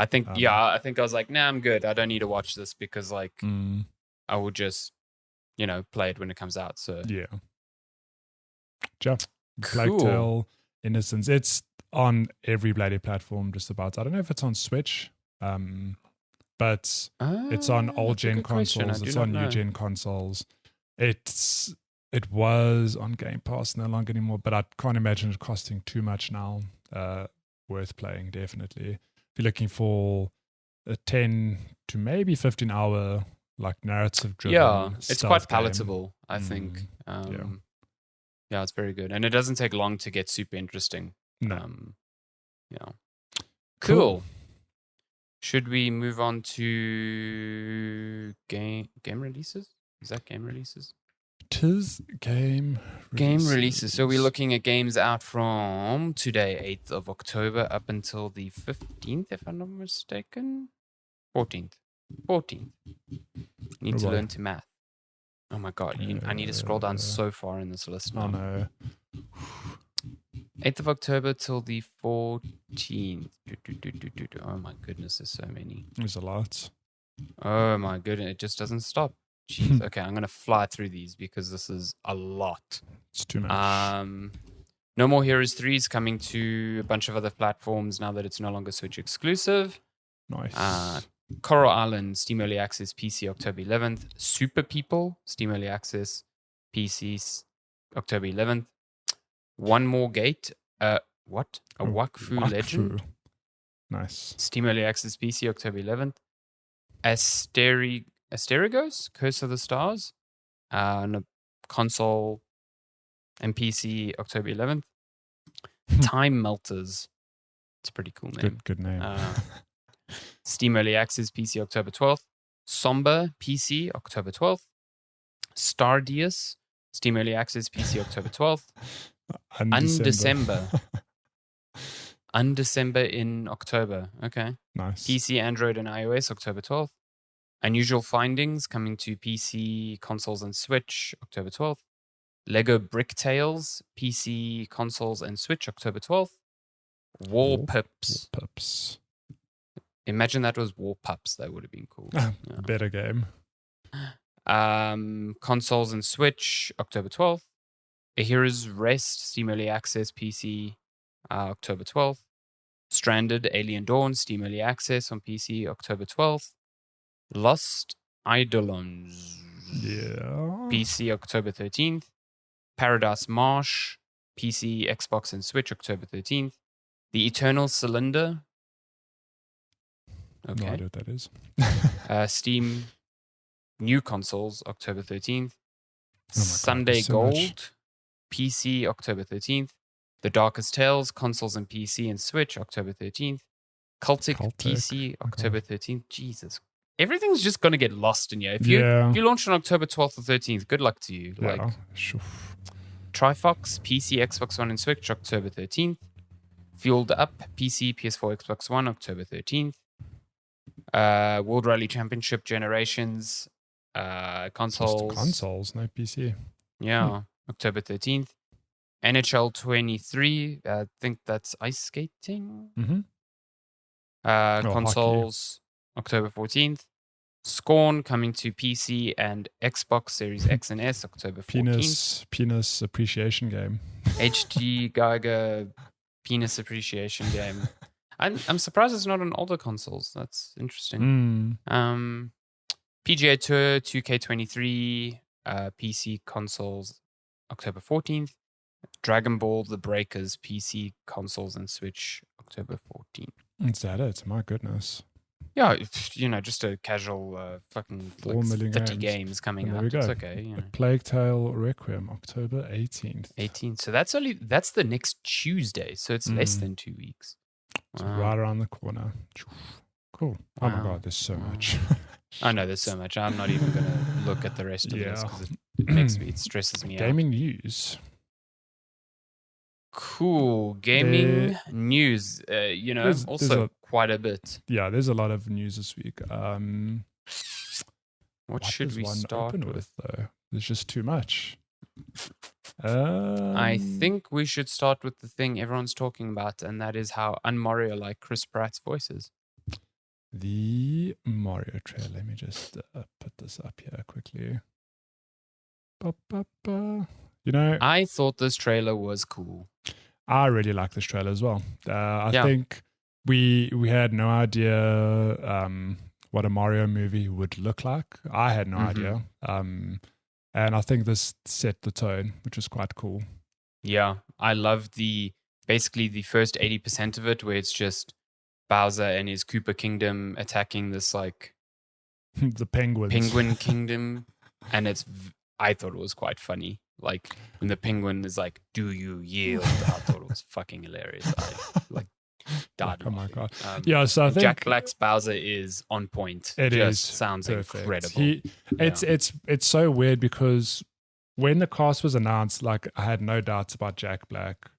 I think I was like, nah, I'm good. I don't need to watch this because like I will just play it when it comes out. So
yeah. Plague Tale, Innocence. It's on every bloody platform just about. I don't know if it's on Switch, but it's on old gen consoles. It's on new gen consoles. It was on Game Pass, no longer anymore. But I can't imagine it costing too much now. Worth playing, definitely. If you're looking for a 10 to maybe 15 hour like narrative driven,
it's quite palatable. I think. Yeah, it's very good, and it doesn't take long to get super interesting.
No.
Cool. Should we move on to game releases? Is that game releases?
Tis game
releases. So we're looking at games out from today, 8th of October, up until the 15th, if I'm not mistaken. 14th. Need to learn to math. Oh my god, I need to scroll down so far in this list now.
Oh no.
8th of October till the 14th. Oh my goodness, there's so many.
There's a lot.
Oh my goodness, it just doesn't stop. Jeez. Okay, I'm going to fly through these because this is a lot.
It's too much.
No More Heroes 3 is coming to a bunch of other platforms now that it's no longer Switch exclusive.
Nice.
Coral Island, Steam Early Access, PC, October 11th. Super People, Steam Early Access, PC, October 11th. One More Gate. What? A Wakfu Legend.
Nice.
Steam Early Access, PC, October 11th. Asterigos, Curse of the Stars. On a console and PC, October 11th. Time Melters. It's a pretty cool name.
Good name.
Steam Early Access, PC, October 12th. Somber, PC, October 12th. Stardeus, Steam Early Access, PC, October 12th. Undecember. Undecember in October. Okay.
Nice.
PC, Android, and iOS, October 12th. Unusual Findings coming to PC, consoles, and Switch, October 12th. Lego Brick Tales, PC, consoles, and Switch, October 12th. War Pips. Imagine that was War Pups. That would have been cool.
Yeah. Better game.
Consoles and Switch, October 12th. A Hero's Rest, Steam Early Access, PC, October 12th. Stranded, Alien Dawn, Steam Early Access on PC, October 12th. Lost Eidolons, PC, October 13th. Paradise Marsh, PC, Xbox, and Switch, October 13th. The Eternal Cylinder. Okay.
No idea what that is.
Steam New Consoles, October 13th.
God,
Sunday
so
Gold,
much.
PC, October 13th. The Darkest Tales, consoles and PC and Switch, October 13th. Cultic. PC, October 13th. Jesus. Everything's just going to get lost in here. If you launch on October 12th or 13th, good luck to you.
Yeah.
Trifox, PC, Xbox One, and Switch, October 13th. Fueled Up, PC, PS4, Xbox One, October 13th. World Rally Championship Generations, consoles.
Just consoles, no PC.
Yeah, October 13th. NHL 23, I think that's ice skating.
Mm-hmm.
Consoles, October 14th. Scorn coming to PC and Xbox Series X and S, October 14th.
Penis appreciation game.
HG Geiger penis appreciation game. I'm surprised it's not on older consoles. That's interesting. PGA Tour 2K23, PC consoles, October 14th. Dragon Ball The Breakers, PC consoles and Switch, October 14th.
Is that it? My goodness.
Yeah, just a casual fucking
4 million
30 games coming
there
out.
We go.
It's okay.
A Plague Tale Requiem, October 18th.
18th. So that's the next Tuesday. So it's less than 2 weeks.
It's right around the corner. Cool. Oh my God, there's so much.
I know there's so much. I'm not even going to look at the rest of this because it stresses me out.
Gaming news.
Cool. Gaming news. There's quite a bit.
Yeah, there's a lot of news this week.
What should we start
with, though? There's just too much.
I think we should start with the thing everyone's talking about, and that is how un-Mario-like Chris Pratt's voice is.
The Mario trailer. Let me just put this up here quickly.
I thought this trailer was cool.
I really like this trailer as well. I think we had no idea what a Mario movie would look like. I had no idea. And I think this set the tone, which was quite cool.
Yeah, I love basically the first 80% of it where it's just Bowser and his Koopa Kingdom attacking this like
the penguins.
Penguin Kingdom. And I thought it was quite funny. Like when the penguin is like, "Do you yield?" I thought it was fucking hilarious. I died.
Oh my God!
So I think Jack Black's Bowser is on point. Sounds perfect. Incredible.
It's so weird because when the cast was announced, like I had no doubts about Jack Black,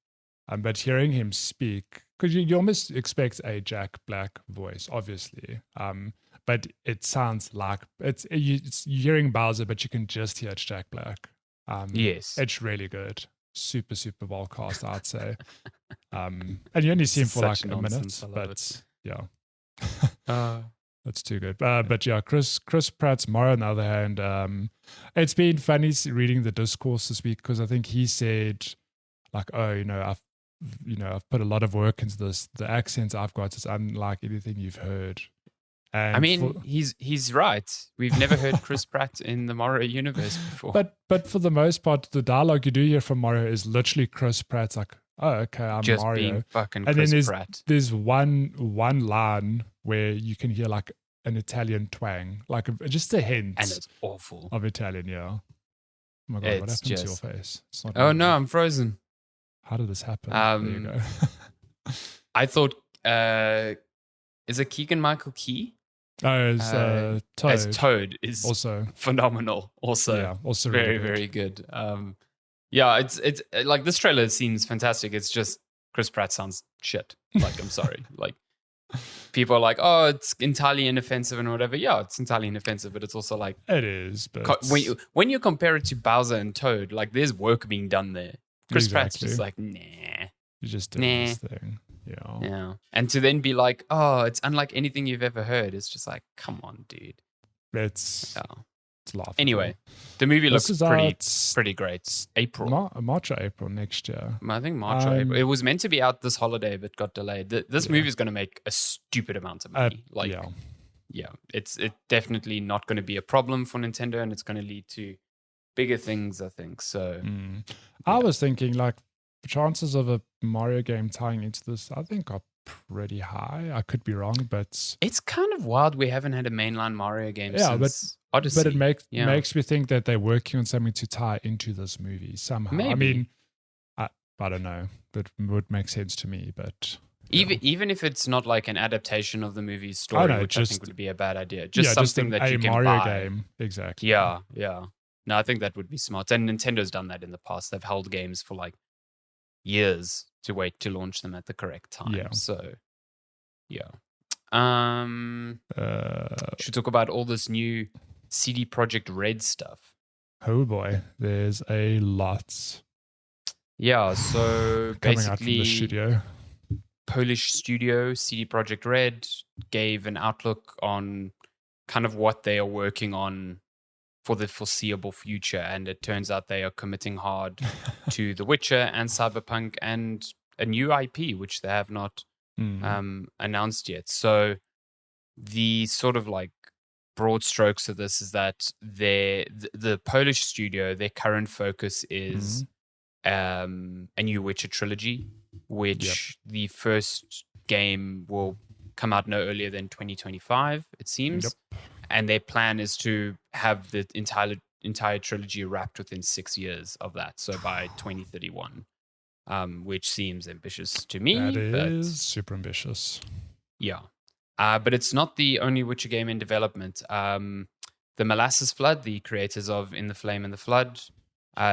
but hearing him speak, because you almost expect a Jack Black voice, obviously. But it sounds like it's hearing Bowser, but you can just hear it's Jack Black.
Yes,
it's really good. Super, super well cast, I'd say. And you only see him for like a minute, but that's too good. But yeah, Chris Pratt's Mario, on the other hand, it's been funny reading the discourse this week because I think he said like, I've put a lot of work into this. The accent I've got is unlike anything you've heard. And
he's right. We've never heard Chris Pratt in the Mario universe before.
But for the most part, the dialogue you do hear from Mario is literally Chris Pratt's like, "Oh, okay, I'm
just
Mario."
Being fucking
and
Chris
then
Pratt.
There's one line where you can hear like an Italian twang, like just a hint,
and it's awful
of Italian. Yeah. Oh my God, what happened to your face? It's not
no, I'm frozen.
How did this happen? There you go.
I thought, is it Keegan-Michael Key?
Toad.
As Toad is
also
phenomenal. Also very,
really
very good. It's like this trailer seems fantastic. It's just Chris Pratt sounds shit. Like, I'm sorry. Like, people are like, oh, it's entirely inoffensive and whatever. Yeah, it's entirely inoffensive, but it's also like
it is. But
when you compare it to Bowser and Toad, like there's work being done there. Chris Pratt's just like, nah.
You just do this thing.
Yeah. And to then be like, oh, it's unlike anything you've ever heard. It's just like, come on, dude.
It's laughable.
Anyway, the movie looks pretty great. April.
March or April next year.
I think March or April. It was meant to be out this holiday, but got delayed. This movie is going to make a stupid amount of money. It's definitely not going to be a problem for Nintendo, and it's going to lead to bigger things, I think. So
I was thinking like the chances of a Mario game tying into this, I think, are pretty high. I could be wrong, but
it's kind of wild we haven't had a mainline Mario game since Odyssey.
But it makes me think that they're working on something to tie into this movie somehow.
Maybe.
I mean, I don't know, but it would make sense to me. But
even if it's not like an adaptation of the movie's story, which I think would be a bad idea. Just something that you can
Mario
buy.
Game, exactly.
Yeah. No, I think that would be smart. And Nintendo's done that in the past. They've held games for like years to wait to launch them at the correct time.
Yeah.
So, yeah. Should talk about all this new CD Projekt Red stuff.
Oh boy, there's a lot.
Yeah, so
coming
basically,
out from the studio.
Polish studio CD Projekt Red gave an outlook on kind of what they are working on for the foreseeable future, and it turns out they are committing hard to The Witcher and Cyberpunk and a new IP, which they have not announced yet. So the sort of like broad strokes of this is that the Polish studio, their current focus is a new Witcher trilogy, which the first game will come out no earlier than 2025, it seems.
Yep.
And their plan is to have the entire trilogy wrapped within 6 years of that. So by 2031, which seems ambitious to me.
That is super ambitious.
Yeah. But it's not the only Witcher game in development. The Molasses Flood, the creators of In the Flame and the Flood,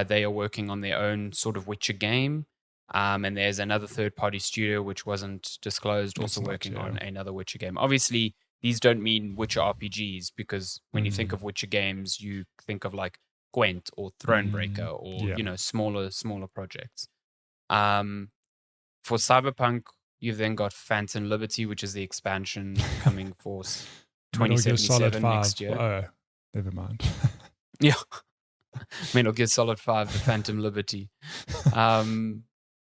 they are working on their own sort of Witcher game. And there's another third-party studio which wasn't disclosed, also working on another Witcher game. Obviously, these don't mean Witcher RPGs, because when you think of Witcher games, you think of like Gwent or Thronebreaker or smaller projects. For Cyberpunk, you've then got Phantom Liberty, which is the expansion coming for 2077 next year.
Oh, never mind.
Yeah. Metal Gear Solid 5, the Phantom Liberty. And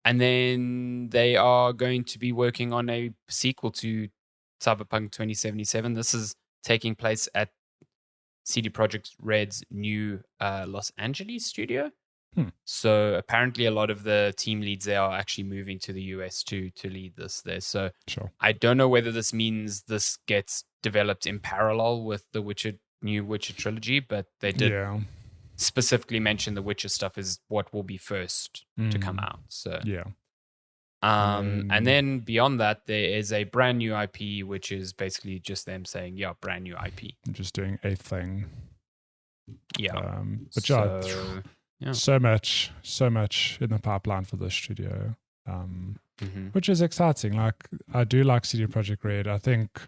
then they are going to be working on a sequel to Cyberpunk 2077. This is taking place at CD Projekt Red's new Los Angeles studio. So apparently a lot of the team leads there are actually moving to the US to lead this there. So I don't know whether this means this gets developed in parallel with the new Witcher trilogy, but they did specifically mention the Witcher stuff is what will be first to come out. So and then beyond that, there is a brand new IP, which is basically just them saying, brand new IP.
Just doing a thing.
Yeah.
But so much in the pipeline for this studio, which is exciting. Like, I do like CD Projekt Red. I think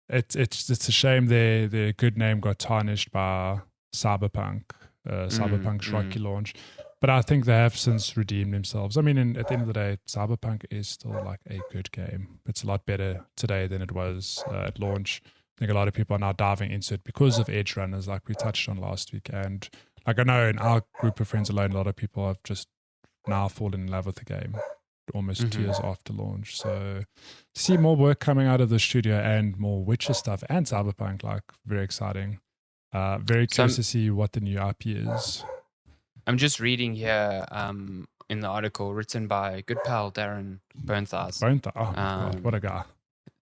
it's a shame their good name got tarnished by Cyberpunk's rocky launch. But I think they have since redeemed themselves. I mean, at the end of the day, Cyberpunk is still like a good game. It's a lot better today than it was at launch. I think a lot of people are now diving into it because of edge runners, like we touched on last week. And like I know in our group of friends alone, a lot of people have just now fallen in love with the game almost 2 years after launch. So to see more work coming out of the studio and more Witcher stuff and Cyberpunk, like very exciting. Very curious to see what the new IP is.
I'm just reading here in the article written by good pal Darren Bernthas.
God, what a guy.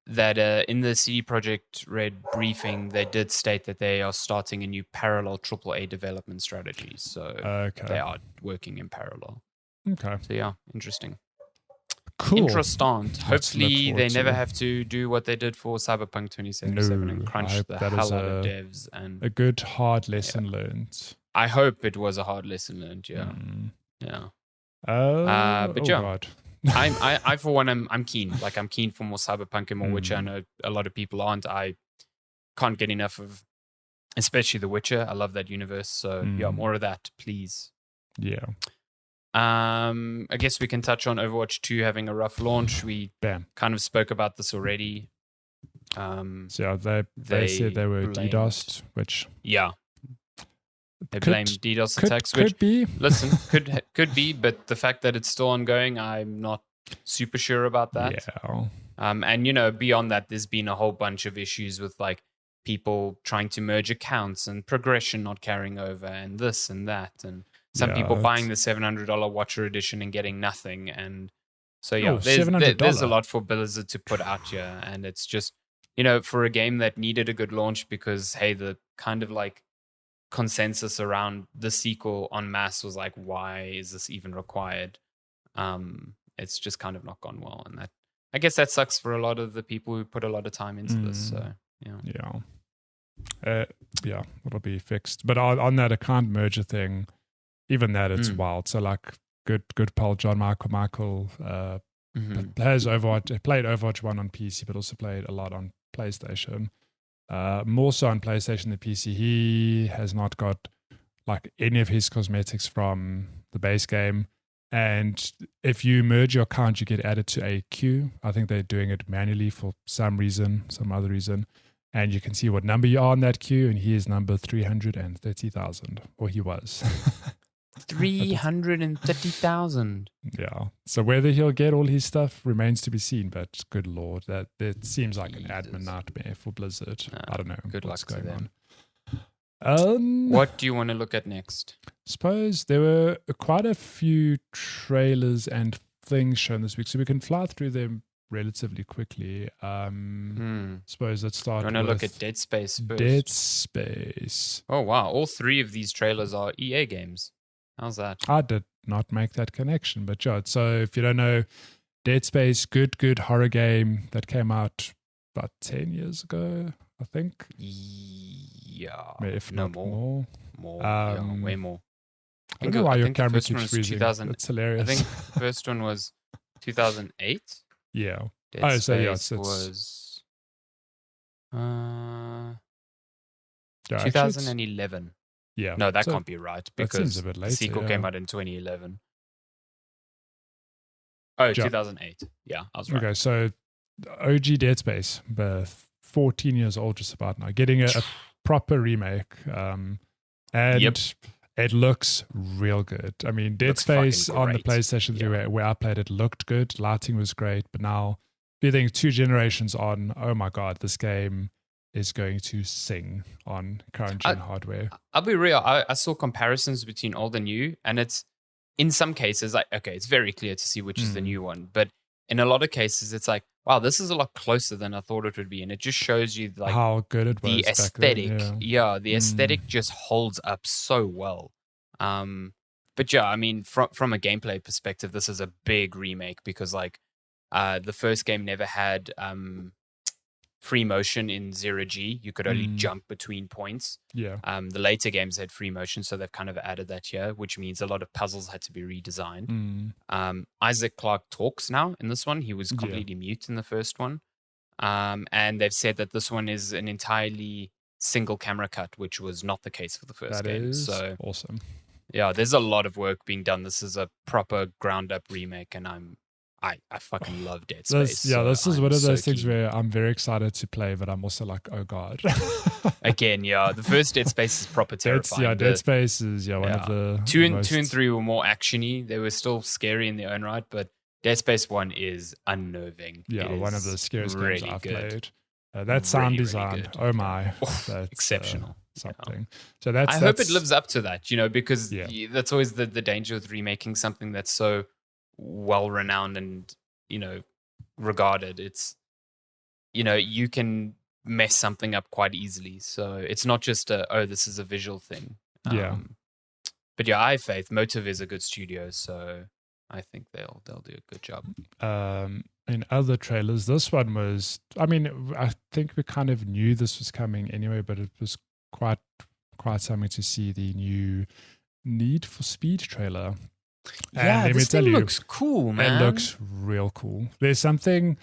That in the CD Projekt Red briefing, they did state that they are starting a new parallel AAA development strategy. So they are working in parallel.
Okay.
So yeah, interesting.
Cool.
Interessant. Hopefully they never have to do what they did for Cyberpunk 2077 and crunch the hell out of devs. And
a good hard lesson learned.
I hope it was a hard lesson learned, yeah.
God.
I for one, I'm keen. Like, I'm keen for more Cyberpunk and more Witcher. I know a lot of people aren't. I can't get enough of, especially The Witcher. I love that universe. So yeah, more of that, please.
Yeah.
I guess we can touch on Overwatch 2 having a rough launch. We kind of spoke about this already.
So they said they were DDoSed, which
they blamed DDoS attacks.
Could be.
Listen, could be, but the fact that it's still ongoing, I'm not super sure about that.
Yeah.
And beyond that, there's been a whole bunch of issues with like people trying to merge accounts and progression not carrying over and this and that, and some people buying the $700 Watcher edition and getting nothing. And so there's a lot for Blizzard to put out here, and it's just for a game that needed a good launch because hey, the kind of like consensus around the sequel en masse was like, why is this even required? It's just kind of not gone well, and that I guess that sucks for a lot of the people who put a lot of time into this. So
it'll be fixed. But on that account merger thing, even that it's wild. So like good pal John Michael played Overwatch 1 on PC, but also played a lot on PlayStation. More so on PlayStation than PC. He has not got like any of his cosmetics from the base game. And if you merge your account, you get added to a queue. I think they're doing it manually for some other reason. And you can see what number you are on that queue. And he is number 330,000, or he was.
330,000.
Yeah. So whether he'll get all his stuff remains to be seen. But good Lord, that it seems like an admin nightmare for Blizzard. I don't know.
Good luck to them.
What
do you want to look at next?
Suppose there were quite a few trailers and things shown this week, so we can fly through them relatively quickly. Suppose let's start.
You want to look at Dead Space first?
Dead Space.
Oh wow! All three of these trailers are EA games. How's that?
I did not make that connection, but yeah. So if you don't know, Dead Space, good horror game that came out about 10 years ago, I think.
Yeah.
If not more.
Way more.
I don't know why your camera keeps freezing. That's hilarious.
I think the first one was 2008.
Yeah.
Dead
Space
was 2011.
Yeah.
No, that can't be right because
a bit later,
the sequel came out in 2011. Oh, 2008. Yeah, I was right.
Okay, so OG Dead Space, 14 years old just about now, getting a proper remake. And it looks real good. I mean, Dead Space on the PlayStation 3 where I played it looked good. Lighting was great. But now, if you think 2 generations on, oh my God, this game is going to sing on current gen hardware.
I'll be real. I saw comparisons between old and new. And it's, in some cases, like, okay, it's very clear to see which is the new one. But in a lot of cases, it's like, wow, this is a lot closer than I thought it would be. And it just shows you like
how good it was.
The aesthetic.
Then,
the aesthetic just holds up so well. But yeah, I mean, from a gameplay perspective, this is a big remake because like the first game never had free motion in 0G. You could only jump between points.
Yeah.
The later games had free motion, so they've kind of added that here, which means a lot of puzzles had to be redesigned. Isaac Clarke talks now in this one. He was completely mute in the first one. And they've said that this one is an entirely single camera cut, which was not the case for the first game.
That is
so
awesome.
Yeah, there's a lot of work being done. This is a proper ground up remake, and I fucking love Dead Space.
This is one of those things where I'm very excited to play, but I'm also like, oh God.
Again, the first Dead Space is proper terrifying.
Dead Space is one of the
2 and 3 were more actiony. They were still scary in their own right, but Dead Space 1 is unnerving.
Yeah, one of the scariest games I've played. That sound design, oh my, that's
exceptional.
Something.
So I hope it lives up to that, because that's always the danger with remaking something that's so well renowned and regarded. It's you can mess something up quite easily. So it's not just this is a visual thing. But I have faith. Motive is a good studio, so I think they'll do a good job.
In other trailers, this one was, I mean, I think we kind of knew this was coming anyway, but it was quite something to see the new Need for Speed trailer.
Yeah,
And let me
this
tell
thing
you,
looks cool, man.
it looks real cool. There's something.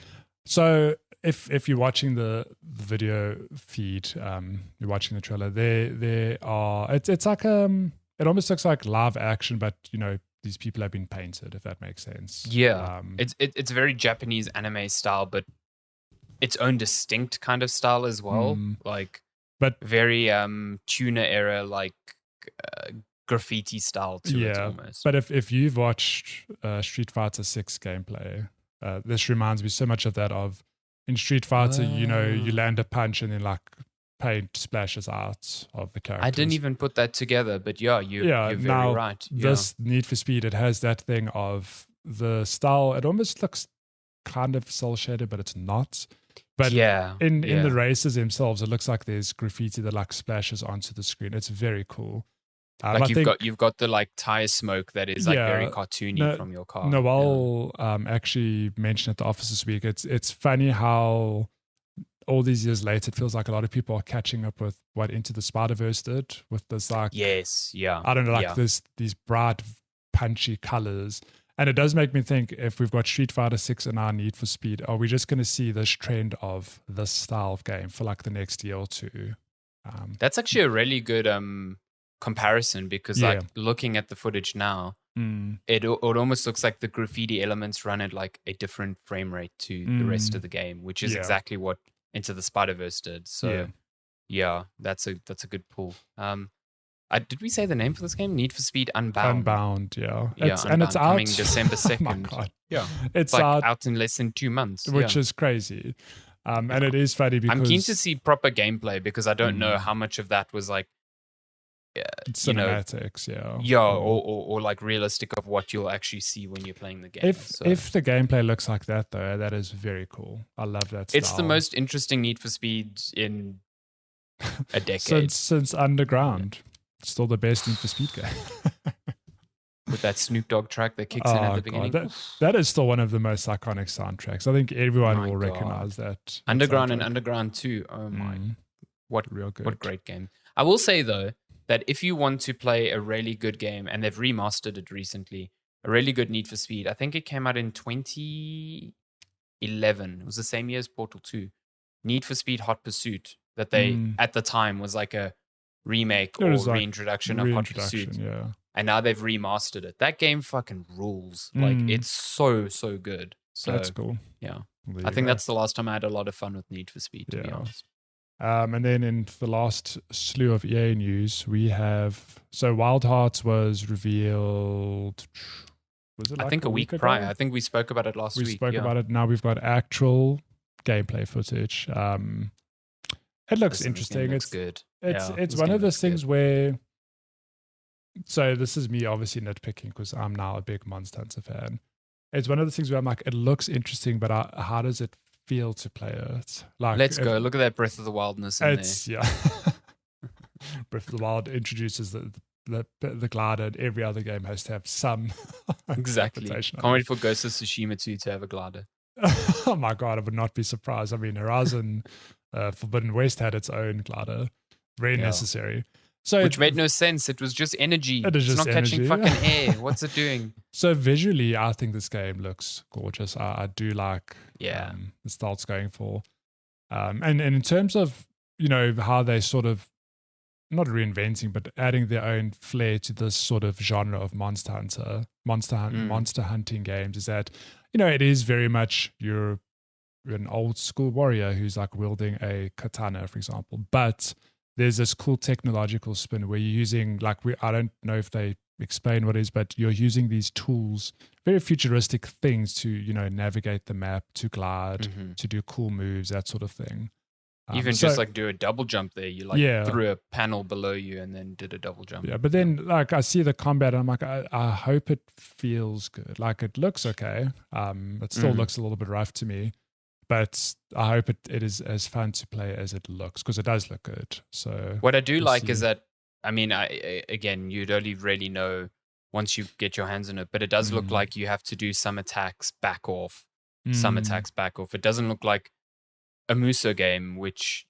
So if you're watching the video feed, you're watching the trailer. There are. It's like It almost looks like live action, but these people have been painted. If that makes sense.
Yeah, it's very Japanese anime style, but its own distinct kind of style as well. Like,
but
very tuna era, like graffiti style to it almost.
But if you've watched Street Fighter 6 gameplay, this reminds me so much of that. Of in Street Fighter, you land a punch and then like paint splashes out of the characters.
I didn't even put that together, but you're very right.
This Need for Speed, it has that thing of the style. It almost looks kind of cel shaded, but it's not. But in the races themselves, it looks like there's graffiti that like splashes onto the screen. It's very cool.
Like you've got the like tire smoke that is like very cartoony from your car.
Noel actually mentioned at the office this week. It's funny how all these years later, it feels like a lot of people are catching up with what Into the Spider-Verse did with this like I don't know, like these bright punchy colors. And it does make me think, if we've got Street Fighter 6 and our Need for Speed, are we just going to see this trend of this style of game for like the next year or two?
That's actually a really good comparison, because like looking at the footage now, it almost looks like the graffiti elements run at like a different frame rate to the rest of the game, which is exactly what Into the Spider-Verse did. So that's a good pull. Did we say the name for this game? Need for Speed Unbound.
Unbound, yeah.
And it's
out
coming December 2nd.
Oh my God.
Yeah.
It's
like
out
in less than 2 months.
Which is crazy. And it is funny because
I'm keen to see proper gameplay, because I don't know how much of that was like
cinematics,
or like realistic of what you'll actually see when you're playing the game.
If the gameplay looks like that, though, that is very cool. I love that style.
It's the most interesting Need for Speed in a decade.
since Underground. Still the best Need for Speed game.
With that Snoop Dogg track that kicks in at the beginning.
That is still one of the most iconic soundtracks. I think everyone will recognize that.
Underground and Underground 2. Oh my. What great game. I will say, though, that if you want to play a really good game, and they've remastered it recently, a really good Need for Speed, I think it came out in 2011. It was the same year as Portal 2. Need for Speed Hot Pursuit, that they, at the time, was like a remake or reintroduction of Hot Pursuit.
Yeah.
And now they've remastered it. That game fucking rules. Like, it's so good. So
that's cool.
Yeah. I think that's the last time I had a lot of fun with Need for Speed, to be honest.
And then in the last slew of EA news, we have... So Wild Hearts was revealed... Was it like
I think a week prior. I think we spoke about it last week.
We spoke about it. Now we've got actual gameplay footage. It looks interesting.
It's good.
It's one of those things where... So this is me obviously nitpicking, because I'm now a big Monster Hunter fan. It's one of the things where I'm like, it looks interesting, but how does it feel to play it? Like,
let's go. Look at that Breath of the Wildness in there.
Yeah. Breath of the Wild introduces the glider, and every other game has to have some
exactly. Can't wait for Ghost of Tsushima 2 to have a glider.
Oh my God, I would not be surprised. I mean, Horizon Forbidden West had its own glider. Very necessary.
Which made no sense. It was just energy.
It's
not catching fucking air. What's it doing?
So visually, I think this game looks gorgeous. I do like the style it's going for. And in terms of, how they sort of, not reinventing, but adding their own flair to this sort of genre of monster hunting games, is that, it is very much you're an old school warrior who's like wielding a katana, for example, but there's this cool technological spin where you're using, I don't know if they explain what it is, but you're using these tools, very futuristic things to, navigate the map, to glide, to do cool moves, that sort of thing.
Even just like do a double jump there. You threw a panel below you and then did a double jump.
Yeah, but then I see the combat and I'm like, I hope it feels good. Like, it looks okay. It still looks a little bit rough to me. But I hope it is as fun to play as it looks, because it does look good. So
what I do like is that, I mean, again, you'd only really know once you get your hands on it, but it does look like you have to do some attacks back off, some attacks back off. It doesn't look like a Muso game, which,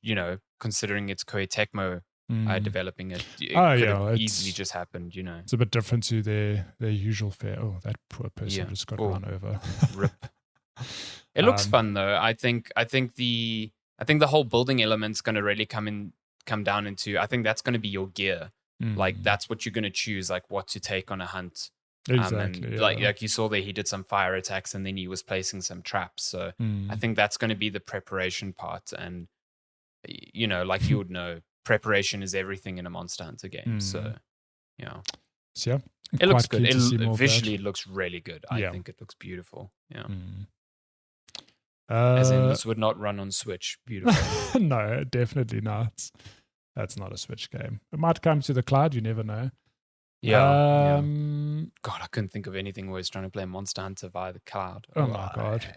considering it's Koei Tecmo, developing it. It
Oh,
could
yeah,
have
it's-
easily just happened, you know.
It's a bit different to their usual fare. Oh, that poor person
Yeah.
just got
Oh.
run over.
Rip. It looks
Um,
fun though. I think the whole building element's going to really come down into. I think that's going to be your gear. Like that's what you're going to choose. Like what to take on a hunt.
Exactly.
And
yeah.
like you saw there, he did some fire attacks and then he was placing some traps. So I think that's going to be the preparation part. And you know, like you would know, preparation is everything in a Monster Hunter game. So yeah.
So, yeah.
It looks
Quite
good.
keen to see more of that.
Visually, it looks really good. I think it looks beautiful. Yeah. As in, this would not run on Switch. Beautiful.
No, definitely not. That's not a Switch game. It might come to the cloud. You never know.
Yeah. God, I couldn't think of anything worse trying to play Monster Hunter via the cloud.
Oh my God.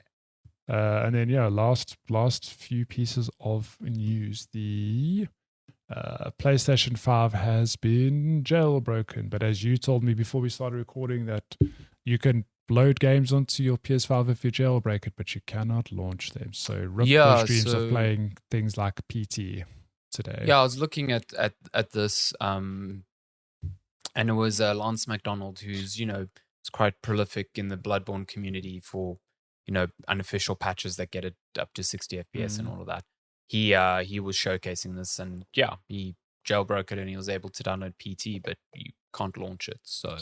And then, last few pieces of news. The PlayStation 5 has been jailbroken. But as you told me before we started recording, that you can load games onto your PS5 if you jailbreak it, but you cannot launch them. So rip those dreams of playing things like PT today.
Yeah, I was looking at this, and it was Lance McDonald, who's, you know, is quite prolific in the Bloodborne community for, you know, unofficial patches that get it up to 60 FPS and all of that. He was showcasing this, and yeah, he jailbroke it and he was able to download PT, but you can't launch it. So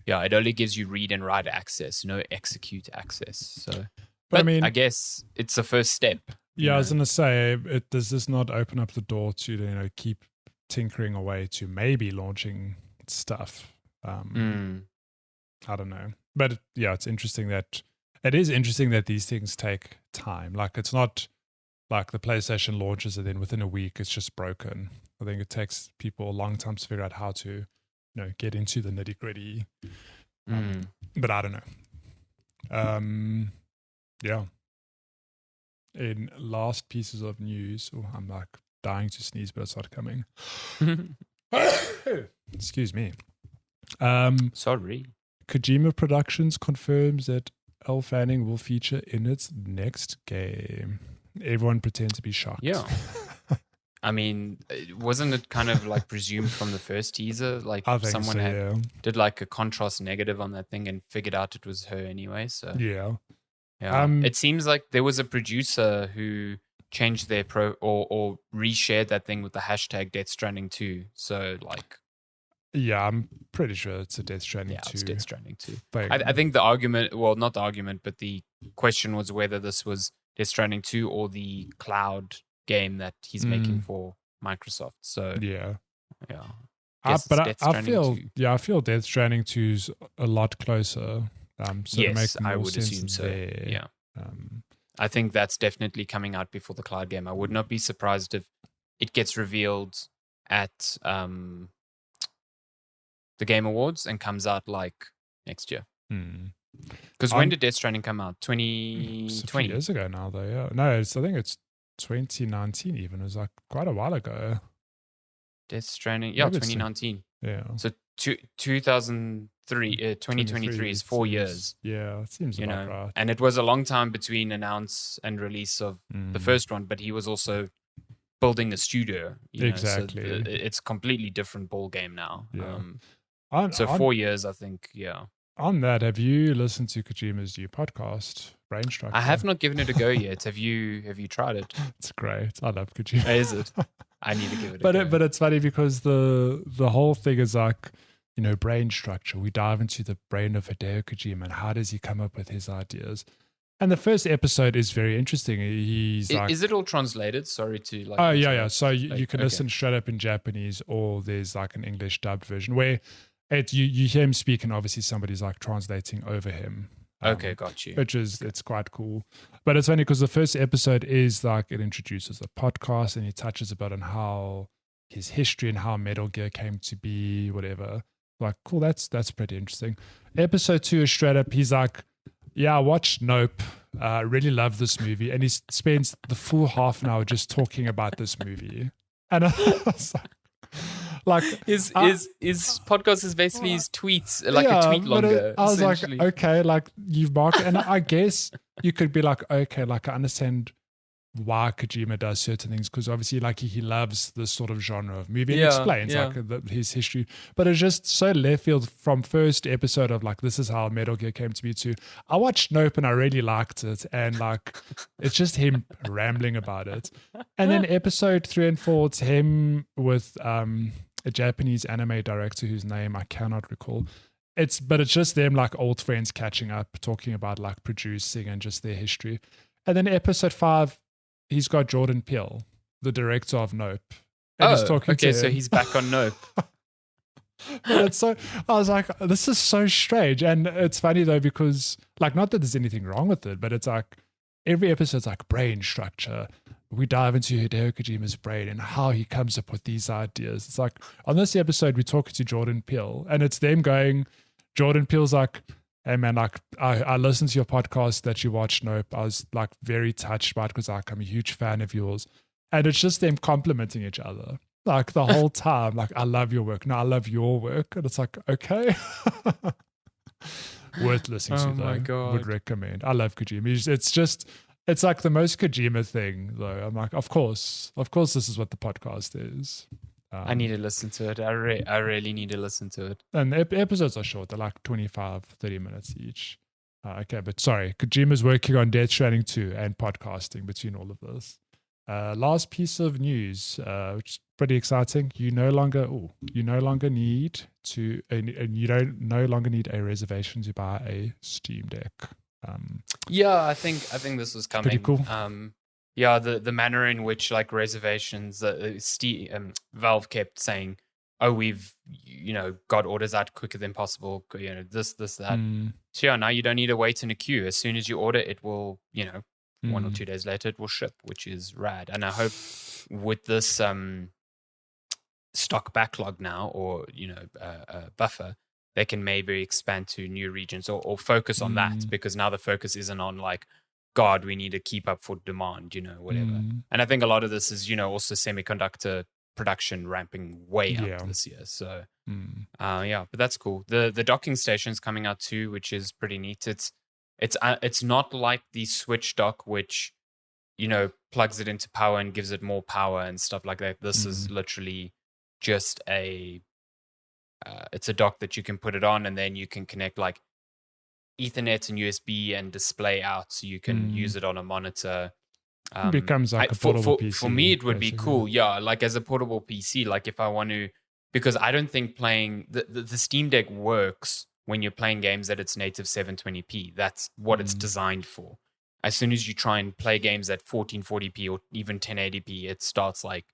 yeah, it only gives you read and write access, no execute access. So, but I mean, I guess it's the first step.
Yeah, I was going to say, does this not open up the door to, you know, keep tinkering away to maybe launching stuff? I don't know. But yeah, it is interesting that these things take time. Like, it's not like the PlayStation launches and then within a week it's just broken. I think it takes people a long time to figure out how to, you know, get into the nitty gritty. But I don't know. Yeah. In last pieces of news, I'm like dying to sneeze, but it's not coming. Excuse me.
Sorry.
Kojima Productions confirms that Elle Fanning will feature in its next game. Everyone pretends to be shocked.
Yeah. I mean, wasn't it kind of like presumed from the first teaser? Like someone did like a contrast negative on that thing and figured out it was her anyway. So
yeah.
It seems like there was a producer who changed their or reshared that thing with the hashtag Death Stranding 2. So like,
yeah, I'm pretty sure it's a Death Stranding 2.
Yeah, it's Death Stranding 2. I think the argument, well, not the argument, but the question was whether this was Death Stranding 2 or the cloud game that he's making for Microsoft. So
yeah.
But
I feel Death Stranding 2's a lot closer. So
yes, I would assume so. There. Yeah. I think that's definitely coming out before the cloud game. I would not be surprised if it gets revealed at the Game Awards and comes out like next year. Because when did Death Stranding come out? 2020?
It's a few years ago now, though, yeah. No, I think it's 2019 even. It was like quite a while ago.
Death Stranding, yeah, 2019.
Yeah.
So 2023 is 4 years.
Yeah, it seems about right.
And it was a long time between announce and release of the first one, but he was also building a studio.
Exactly.
So it's a completely different ball game now.
Yeah.
4 years, I think, yeah.
On that, have you listened to Kojima's new podcast, Brain Structure?
I have not given it a go yet. Have you tried it?
It's great. I love Kojima.
Is it? I need to give it a go.
But it's funny because the whole thing is like, you know, brain structure. We dive into the brain of Hideo Kojima and how does he come up with his ideas. And the first episode is very interesting. He's like,
is it all translated? Sorry to like.
Oh yeah. So you can listen straight up in Japanese, or there's like an English dubbed version where you hear him speak, and obviously somebody's like translating over him.
Okay, got you.
It's quite cool. But it's funny because the first episode is like it introduces the podcast and he touches a bit on how his history and how Metal Gear came to be, whatever. Like, cool, that's pretty interesting. Episode 2 is straight up, he's like, yeah, I watched Nope. Really love this movie. And he spends the full half an hour just talking about this movie. And I was like
his podcast is basically his tweets, like a tweet longer.
I was like, okay, like you've marked, and I guess you could be like, okay, like I understand why Kojima does certain things, because obviously like he loves this sort of genre of movie and explains like his history, but it's just so left field from first episode of like, this is how Metal Gear came to be, to I watched Nope and I really liked it, and like it's just him rambling about it. And then episode 3 and 4, it's him with a Japanese anime director whose name I cannot recall. But it's just them like old friends catching up, talking about like producing and just their history. And then episode 5, he's got Jordan Peele, the director of Nope. And he's talking to him.
So he's back on Nope.
But I was like, this is so strange. And it's funny though, because like, not that there's anything wrong with it, but it's like every episode's like brain structure. We dive into Hideo Kojima's brain and how he comes up with these ideas. It's like on this episode, we're talking to Jordan Peele, and it's them going, Jordan Peele's like, hey man, like I listened to your podcast that you watched, Nope. I was like very touched by it because like I'm a huge fan of yours. And it's just them complimenting each other. Like the whole time, like, I love your work. No, I love your work. And it's like, okay. Worth listening to though. Oh my God. Would recommend. I love Kojima. It's like the most Kojima thing though. I'm like, of course this is what the podcast is.
I need to listen to it. I really need to listen to it.
And the episodes are short. They're like 25, 30 minutes each. Okay, but sorry. Kojima's working on Death Stranding 2 and podcasting between all of this. Last piece of news, which is pretty exciting. You no longer need a reservation to buy a Steam Deck.
I think this was coming.
Pretty cool.
The manner in which like reservations, Valve kept saying, "Oh, we've got orders out quicker than possible." This that. So now you don't need to wait in a queue. As soon as you order, it will 1 or 2 days later it will ship, which is rad. And I hope with this stock backlog now, or buffer, they can maybe expand to new regions or focus on that, because now the focus isn't on like, God, we need to keep up for demand, whatever. And I think a lot of this is, also semiconductor production ramping way up this year. So, but that's cool. The docking station's coming out too, which is pretty neat. It's not like the Switch dock, which, plugs it into power and gives it more power and stuff like that. This is literally just it's a dock that you can put it on, and then you can connect like Ethernet and USB and display out, so you can use it on a monitor.
It becomes like a portable PC.
For me, it would be cool. Yeah, like as a portable PC, like if I want to, because I don't think playing the Steam Deck works when you're playing games at its native 720p. That's what it's designed for. As soon as you try and play games at 1440p or even 1080p, it starts like,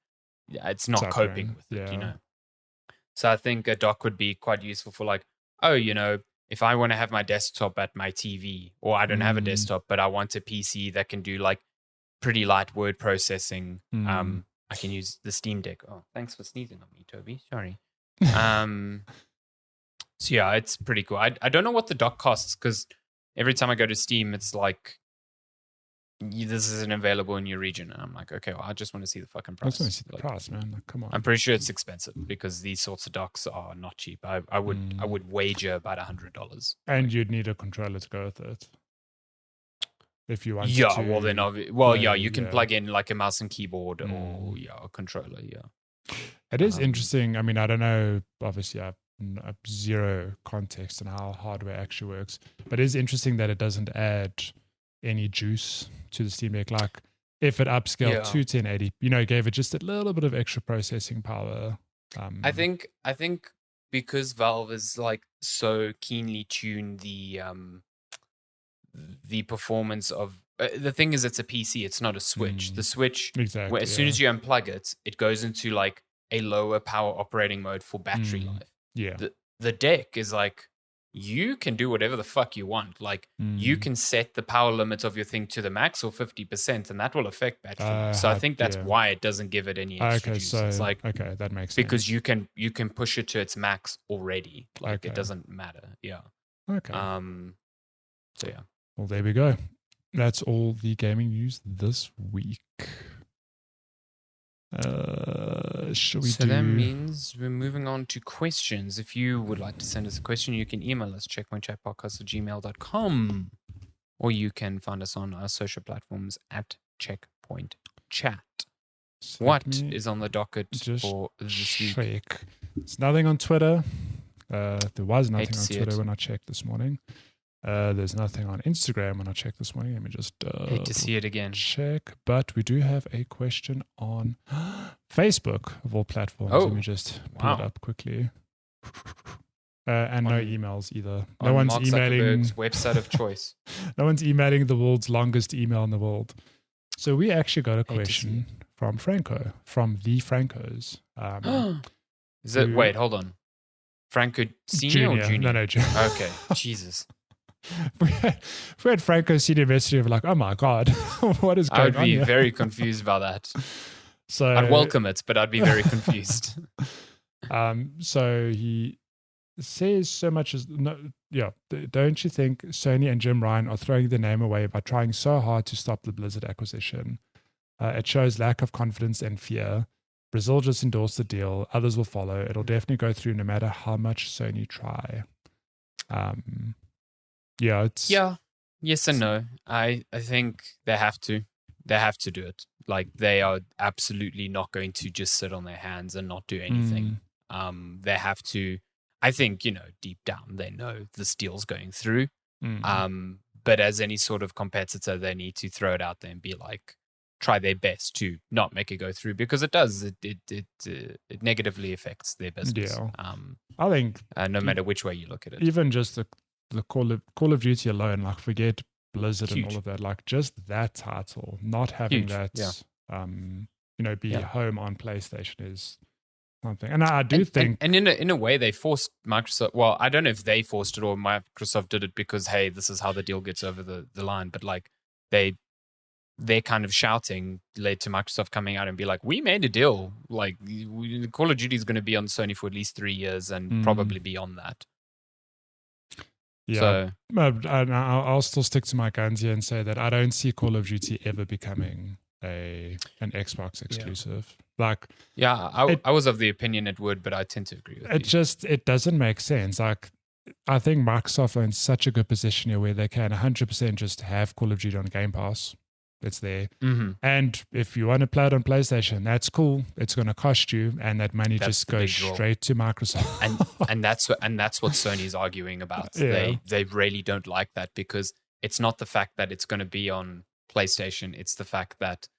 it's not coping with it, So I think a dock would be quite useful for like, if I want to have my desktop at my TV, or I don't have a desktop, but I want a PC that can do like pretty light word processing, I can use the Steam Deck. Oh, thanks for sneezing on me, Toby. Sorry. So yeah, it's pretty cool. I don't know what the dock costs, because every time I go to Steam, it's like, this isn't available in your region. And I'm like, okay, well, I just want to see the fucking price.
I just want to see the price, man. Like, come on.
I'm pretty sure it's expensive, because these sorts of docks are not cheap. I would wager about $100.
And you'd need a controller to go with it, if you want to.
Yeah, well then, you can plug in like a mouse and keyboard or a controller. Yeah,
it is interesting. I mean, I don't know. Obviously, I have zero context on how hardware actually works, but it is interesting that it doesn't add any juice to the Steam Deck. Like if it upscaled to 1080, gave it just a little bit of extra processing power.
I think because Valve is like so keenly tuned the performance of the thing is, it's a PC, it's not a Switch. The Switch,
exactly,
as soon as you unplug it, it goes into like a lower power operating mode for battery life.
Yeah,
the deck is like, you can do whatever the fuck you want. Like you can set the power limit of your thing to the max or 50%, and that will affect battery life. So I think that's why it doesn't give it any extra juice.
So,
it's like,
that makes sense.
Because you can push it to its max already. Like it doesn't matter. Yeah.
Okay.
So yeah.
Well, there we go. That's all the gaming news this week.
That means we're moving on to questions. If you would like to send us a question, you can email us checkpointchatpodcast@gmail.com, or you can find us on our social platforms at Checkpoint Chat.
So
What is on the docket
just
for this week?
check. There's nothing on Twitter. There was nothing on Twitter
it.
when I checked this morning. There's nothing on Instagram when I checked this morning. Let me just
Hate to see it again.
check. But we do have a question on Facebook of all platforms.
Oh,
Let me just pull it up quickly. And no emails either. No
On
one's
Mark
emailing.
Zuckerberg's website of choice.
No one's emailing the world's longest email in the world. So we actually got a question from Franco, from the Francos.
Is it? Wait, hold on. Franco Senior or Junior?
No, Junior.
Okay, Jesus.
We had Franco Senior messaging of like, oh my God, what is going on
I would be
here?
very confused by that.
So
I'd welcome it, but I'd be very confused.
So he says so much as don't you think Sony and Jim Ryan are throwing their name away by trying so hard to stop the Blizzard acquisition? It shows lack of confidence and fear. Brazil just endorsed the deal. Others will follow. It'll definitely go through no matter how much Sony try.
Yes and no. I think they have to. They have to do it. Like, they are absolutely not going to just sit on their hands and not do anything. They have to. I think, deep down, they know this deal's going through. But as any sort of competitor, they need to throw it out there and be like, try their best to not make it go through, because it does. It negatively affects their business.
Yeah. I think
no matter which way you look at it.
Even just the Call of Duty alone, like, forget Blizzard and all of that, like, just that title, not having that, be home on PlayStation is something. And I do think,
and in a way, they forced Microsoft. Well, I don't know if they forced it or Microsoft did it because, hey, this is how the deal gets over the line. But like, they're kind of shouting led to Microsoft coming out and be like, we made a deal. Like, Call of Duty is going to be on Sony for at least 3 years and probably beyond that.
Yeah, so, I'll still stick to my guns here and say that I don't see Call of Duty ever becoming an Xbox exclusive. I
was of the opinion it would, but I tend to agree with you.
It doesn't make sense. Like, I think Microsoft are in such a good position here where they can 100% just have Call of Duty on Game Pass. It's there. And if you want to play it on PlayStation, that's cool. It's going to cost you, and that money just goes straight to Microsoft.
and that's what Sony's arguing about. Yeah. They really don't like that, because it's not the fact that it's going to be on PlayStation. It's the fact that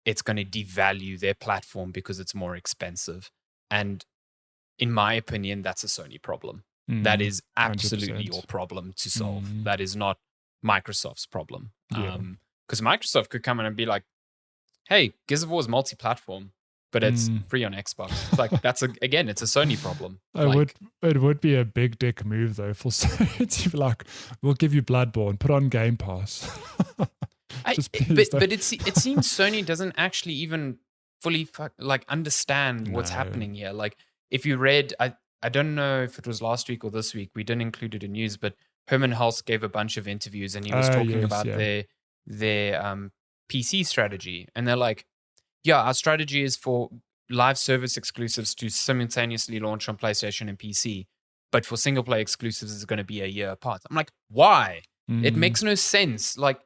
it's going to devalue their platform because it's more expensive. And in my opinion, that's a Sony problem. That is absolutely 100%. Your problem to solve. That is not Microsoft's problem.
Yeah.
Because Microsoft could come in and be like, hey, Gears of War is multi-platform, but it's free on Xbox. It's like, it's a Sony problem.
It would be a big dick move, though, for Sony to be like, we'll give you Bloodborne, put on Game Pass.
But it seems Sony doesn't actually even fully understand what's happening here. Like, if you read, I don't know if it was last week or this week, we didn't include it in news, but Herman Hulst gave a bunch of interviews and he was talking about their PC strategy. And they're like, yeah, our strategy is for live service exclusives to simultaneously launch on PlayStation and PC. But for single player exclusives, it's going to be a year apart. I'm like, why? It makes no sense. Like,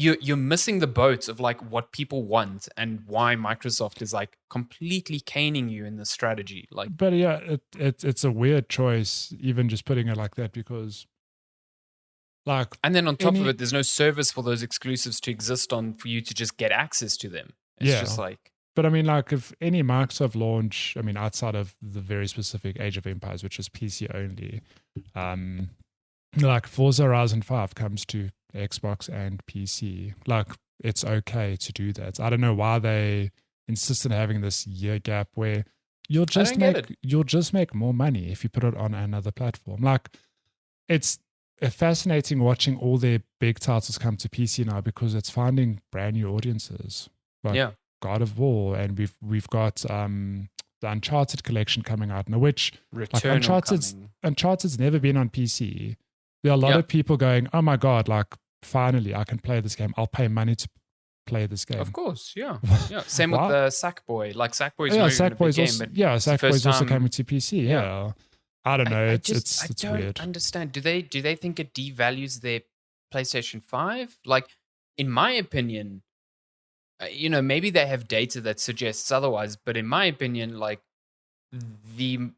you're missing the boat of like what people want and why Microsoft is like completely caning you in this strategy. Like,
but yeah, it's a weird choice, even just putting it like that, because like,
and then on top of it, there's no service for those exclusives to exist on for you to just get access to them. It's just like.
But I mean, like, if any Microsoft launch, I mean, outside of the very specific Age of Empires, which is PC only, like Forza Horizon 5 comes to Xbox and PC. Like, it's okay to do that. I don't know why they insist on having this year gap where you'll just make more money if you put it on another platform. Like, it's fascinating watching all their big titles come to PC now, because it's finding brand new audiences. Like God of War, and we've got the Uncharted collection coming out now, which Uncharted's never been on PC. There are a lot of people going, oh my God, like, finally I can play this game. I'll pay money to play this game.
Of course, yeah. Same with the Sackboy. Like, Sackboy's not even a big game, but
Sackboy's also coming to PC. Yeah. I don't know. It's
don't
weird.
Understand. Do they think it devalues their PlayStation 5? Like, in my opinion, maybe they have data that suggests otherwise, but in my opinion, like the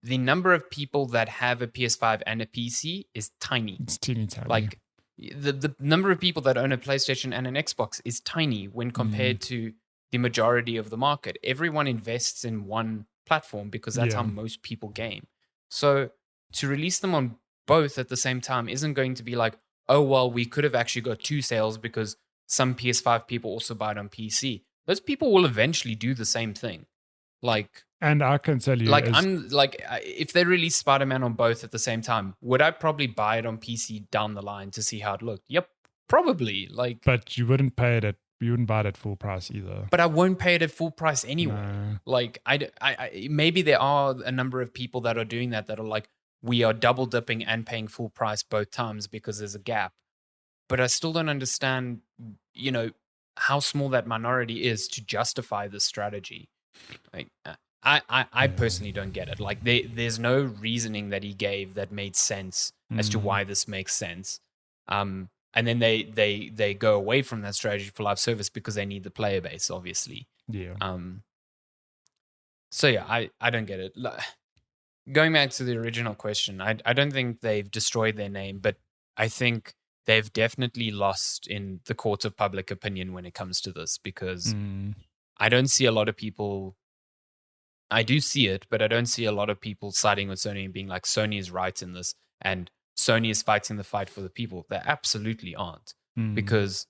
number of people that have a PS5 and a PC is tiny.
It's teeny tiny.
Like the number of people that own a PlayStation and an Xbox is tiny when compared to the majority of the market. Everyone invests in one platform because that's how most people game. So to release them on both at the same time isn't going to be like, oh, well, we could have actually got 2 sales because some PS5 people also buy it on PC. Those people will eventually do the same thing. Like,
and I can tell you,
if they release Spider-Man on both at the same time, would I probably buy it on PC down the line to see how it looked? Yep, probably. Like,
but you wouldn't buy it at full price either.
But I won't pay it at full price anyway.
No.
Like, I maybe there are a number of people that are doing that are like, we are double dipping and paying full price both times because there's a gap. But I still don't understand, how small that minority is to justify this strategy. Like, I personally don't get it. Like, there's no reasoning that he gave that made sense as to why this makes sense. And then they go away from that strategy for live service because they need the player base, obviously.
Yeah.
So yeah, I don't get it. Going back to the original question, I don't think they've destroyed their name, but I think they've definitely lost in the court of public opinion when it comes to this, because I don't see a lot of people. I do see it, but I don't see a lot of people siding with Sony and being like, Sony is right in this and Sony is fighting the fight for the people. They absolutely aren't, because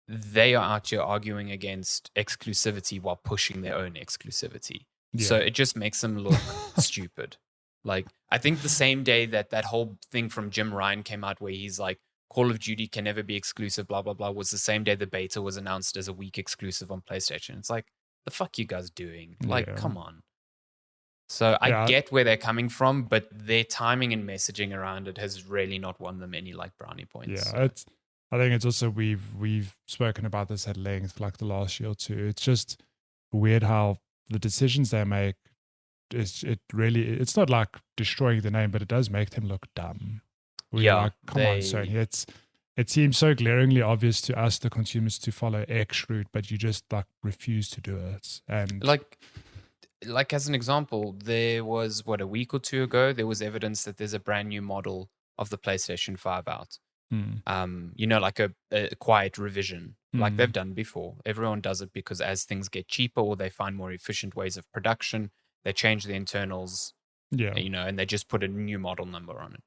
they are out here arguing against exclusivity while pushing their own exclusivity. Yeah. So it just makes them look stupid. Like, I think the same day that whole thing from Jim Ryan came out where he's like, Call of Duty can never be exclusive, blah, blah, blah, was the same day the beta was announced as a week exclusive on PlayStation. It's like, the fuck you guys doing? Like, come on. So I get where they're coming from, but their timing and messaging around it has really not won them any like brownie points.
Yeah, I think it's also, we've spoken about this at length like the last year or two. It's just weird how the decisions they make, it's not like destroying the name, but it does make them look dumb. Like, come on, Sony. It seems so glaringly obvious to us, the consumers, to follow X route, but you just like refuse to do it. And
like as an example, there was a week or two ago, there was evidence that there's a brand new model of the PlayStation 5 out. Like a quiet revision, like they've done before. Everyone does it because as things get cheaper or they find more efficient ways of production, they change the internals, and they just put a new model number on it.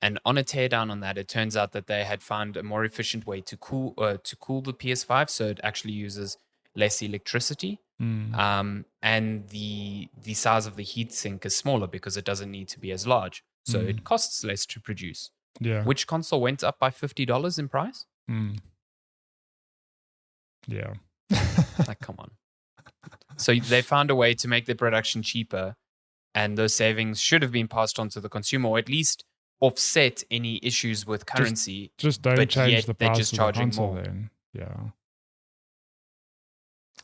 And on a teardown on that, it turns out that they had found a more efficient way to cool the PS5, so it actually uses less electricity. And the size of the heatsink is smaller because it doesn't need to be as large. So it costs less to produce.
Yeah.
Which console went up by $50 in price?
Yeah.
Like, come on. So they found a way to make their production cheaper, and those savings should have been passed on to the consumer, or at least offset any issues with currency.
Just don't change the price
just
of
charging
the console
more.
Then. Yeah.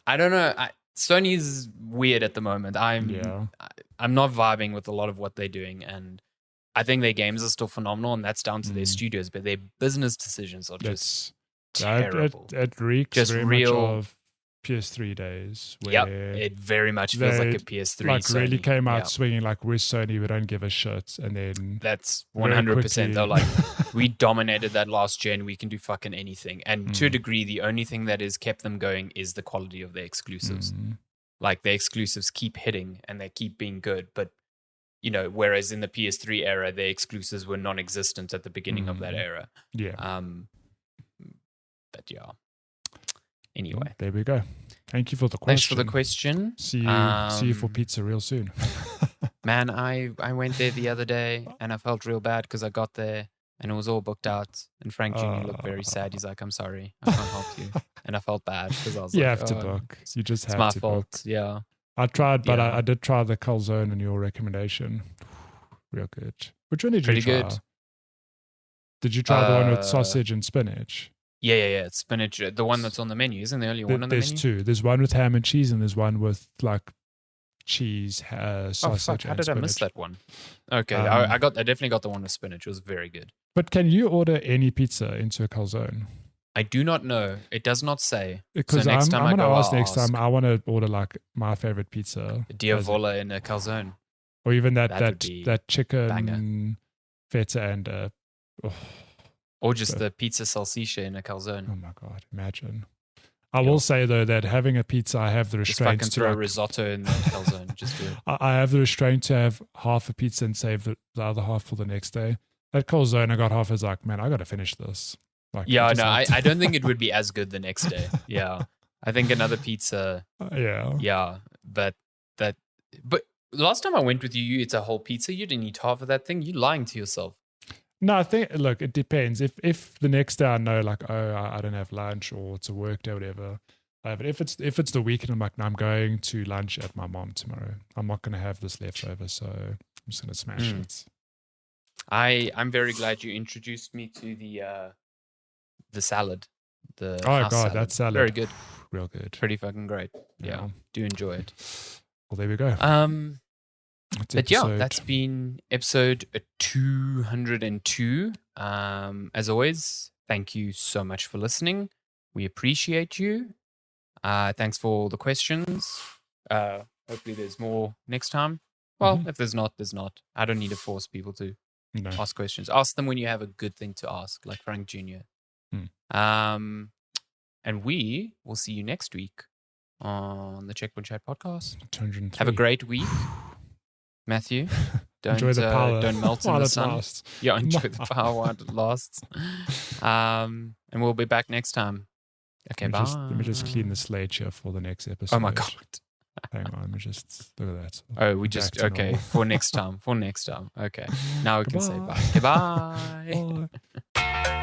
I don't know. Sony's weird at the moment. I'm not vibing with a lot of what they're doing, and I think their games are still phenomenal, and that's down to their studios, but their business decisions are just terrible.
It reeks just very much of PS3 days.
Yep, it very much feels like a PS3.
Like
Sony.
Really came out swinging like, we're Sony, we don't give a shit, and then
that's 100%. They're like, we dominated that last gen, we can do fucking anything. And to a degree, the only thing that has kept them going is the quality of their exclusives. Like, the exclusives keep hitting and they keep being good, but whereas in the PS3 era, their exclusives were non-existent at the beginning of that era.
Yeah.
But yeah. Anyway,
there we go. Thank you for the question.
Thanks for the question.
See you for pizza real soon.
Man, I went there the other day and I felt real bad because I got there and it was all booked out. And Frank Jr. looked very sad. He's like, I'm sorry, I can't help you. And I felt bad because I was
you have to book. You just have to.
It's my fault. Book. Yeah.
I tried, but I did try the calzone and your recommendation. Real good. Which one did you try?
Pretty good.
Did you try the one with sausage and spinach?
Yeah. It's spinach. The one that's on the menu. Isn't there only one on the menu?
There's two. There's one with ham and cheese and there's one with like cheese, sausage,
How did
spinach.
I miss that one? Okay, I definitely got the one with spinach. It was very good.
But can you order any pizza into a calzone?
I do not know. It does not say.
Because
so next time
I'm
I
going to
go,
ask
I'll
next
ask.
time. I want to order like my favorite pizza.
Diavola in a calzone.
Or even
That would be
that chicken
banger.
feta and
or just the pizza salsicha in a calzone.
Oh my god! Imagine. I will say though that having a pizza, I have the restraint
just
to
throw risotto in the calzone. Just do it.
I have the restraint to have half a pizza and save the other half for the next day. That calzone, I got half. Is like, man, I got to finish this. Like,
yeah, no, I don't think it would be as good the next day. Yeah, I think another pizza.
Yeah,
but last time I went with you, you ate a whole pizza. You didn't eat half of that thing. You're lying to yourself.
No, I think, look, it depends. If the next day I know, like, oh, I don't have lunch or it's a work day or whatever. But if it's the weekend, I'm like, no, I'm going to lunch at my mom tomorrow. I'm not going to have this leftover, so I'm just going to smash it.
I'm very glad you introduced me to the salad. The
God,
salad.
that salad,
very good,
real good,
pretty fucking great. Yeah, do enjoy it.
Well, there we go.
But yeah, that's been episode 202. As always, thank you so much for listening. We appreciate you. Thanks for all the questions. Hopefully there's more next time. Well, if there's not, there's not. I don't need to force people to ask questions. Ask them when you have a good thing to ask, like Frank Jr. And we will see you next week on the Checkpoint Chat podcast.
203.
Have a great week, Matthew. Don't
enjoy the power.
Don't melt in the sun.
Lasts.
Yeah, enjoy the power while it lasts. And we'll be back next time. Okay, bye.
Let me just clean the slate here for the next episode.
Oh my god.
Hang on, let me just look at that.
Oh, we just okay for next time. For next time. Okay. Now we can say bye. Goodbye.
Bye.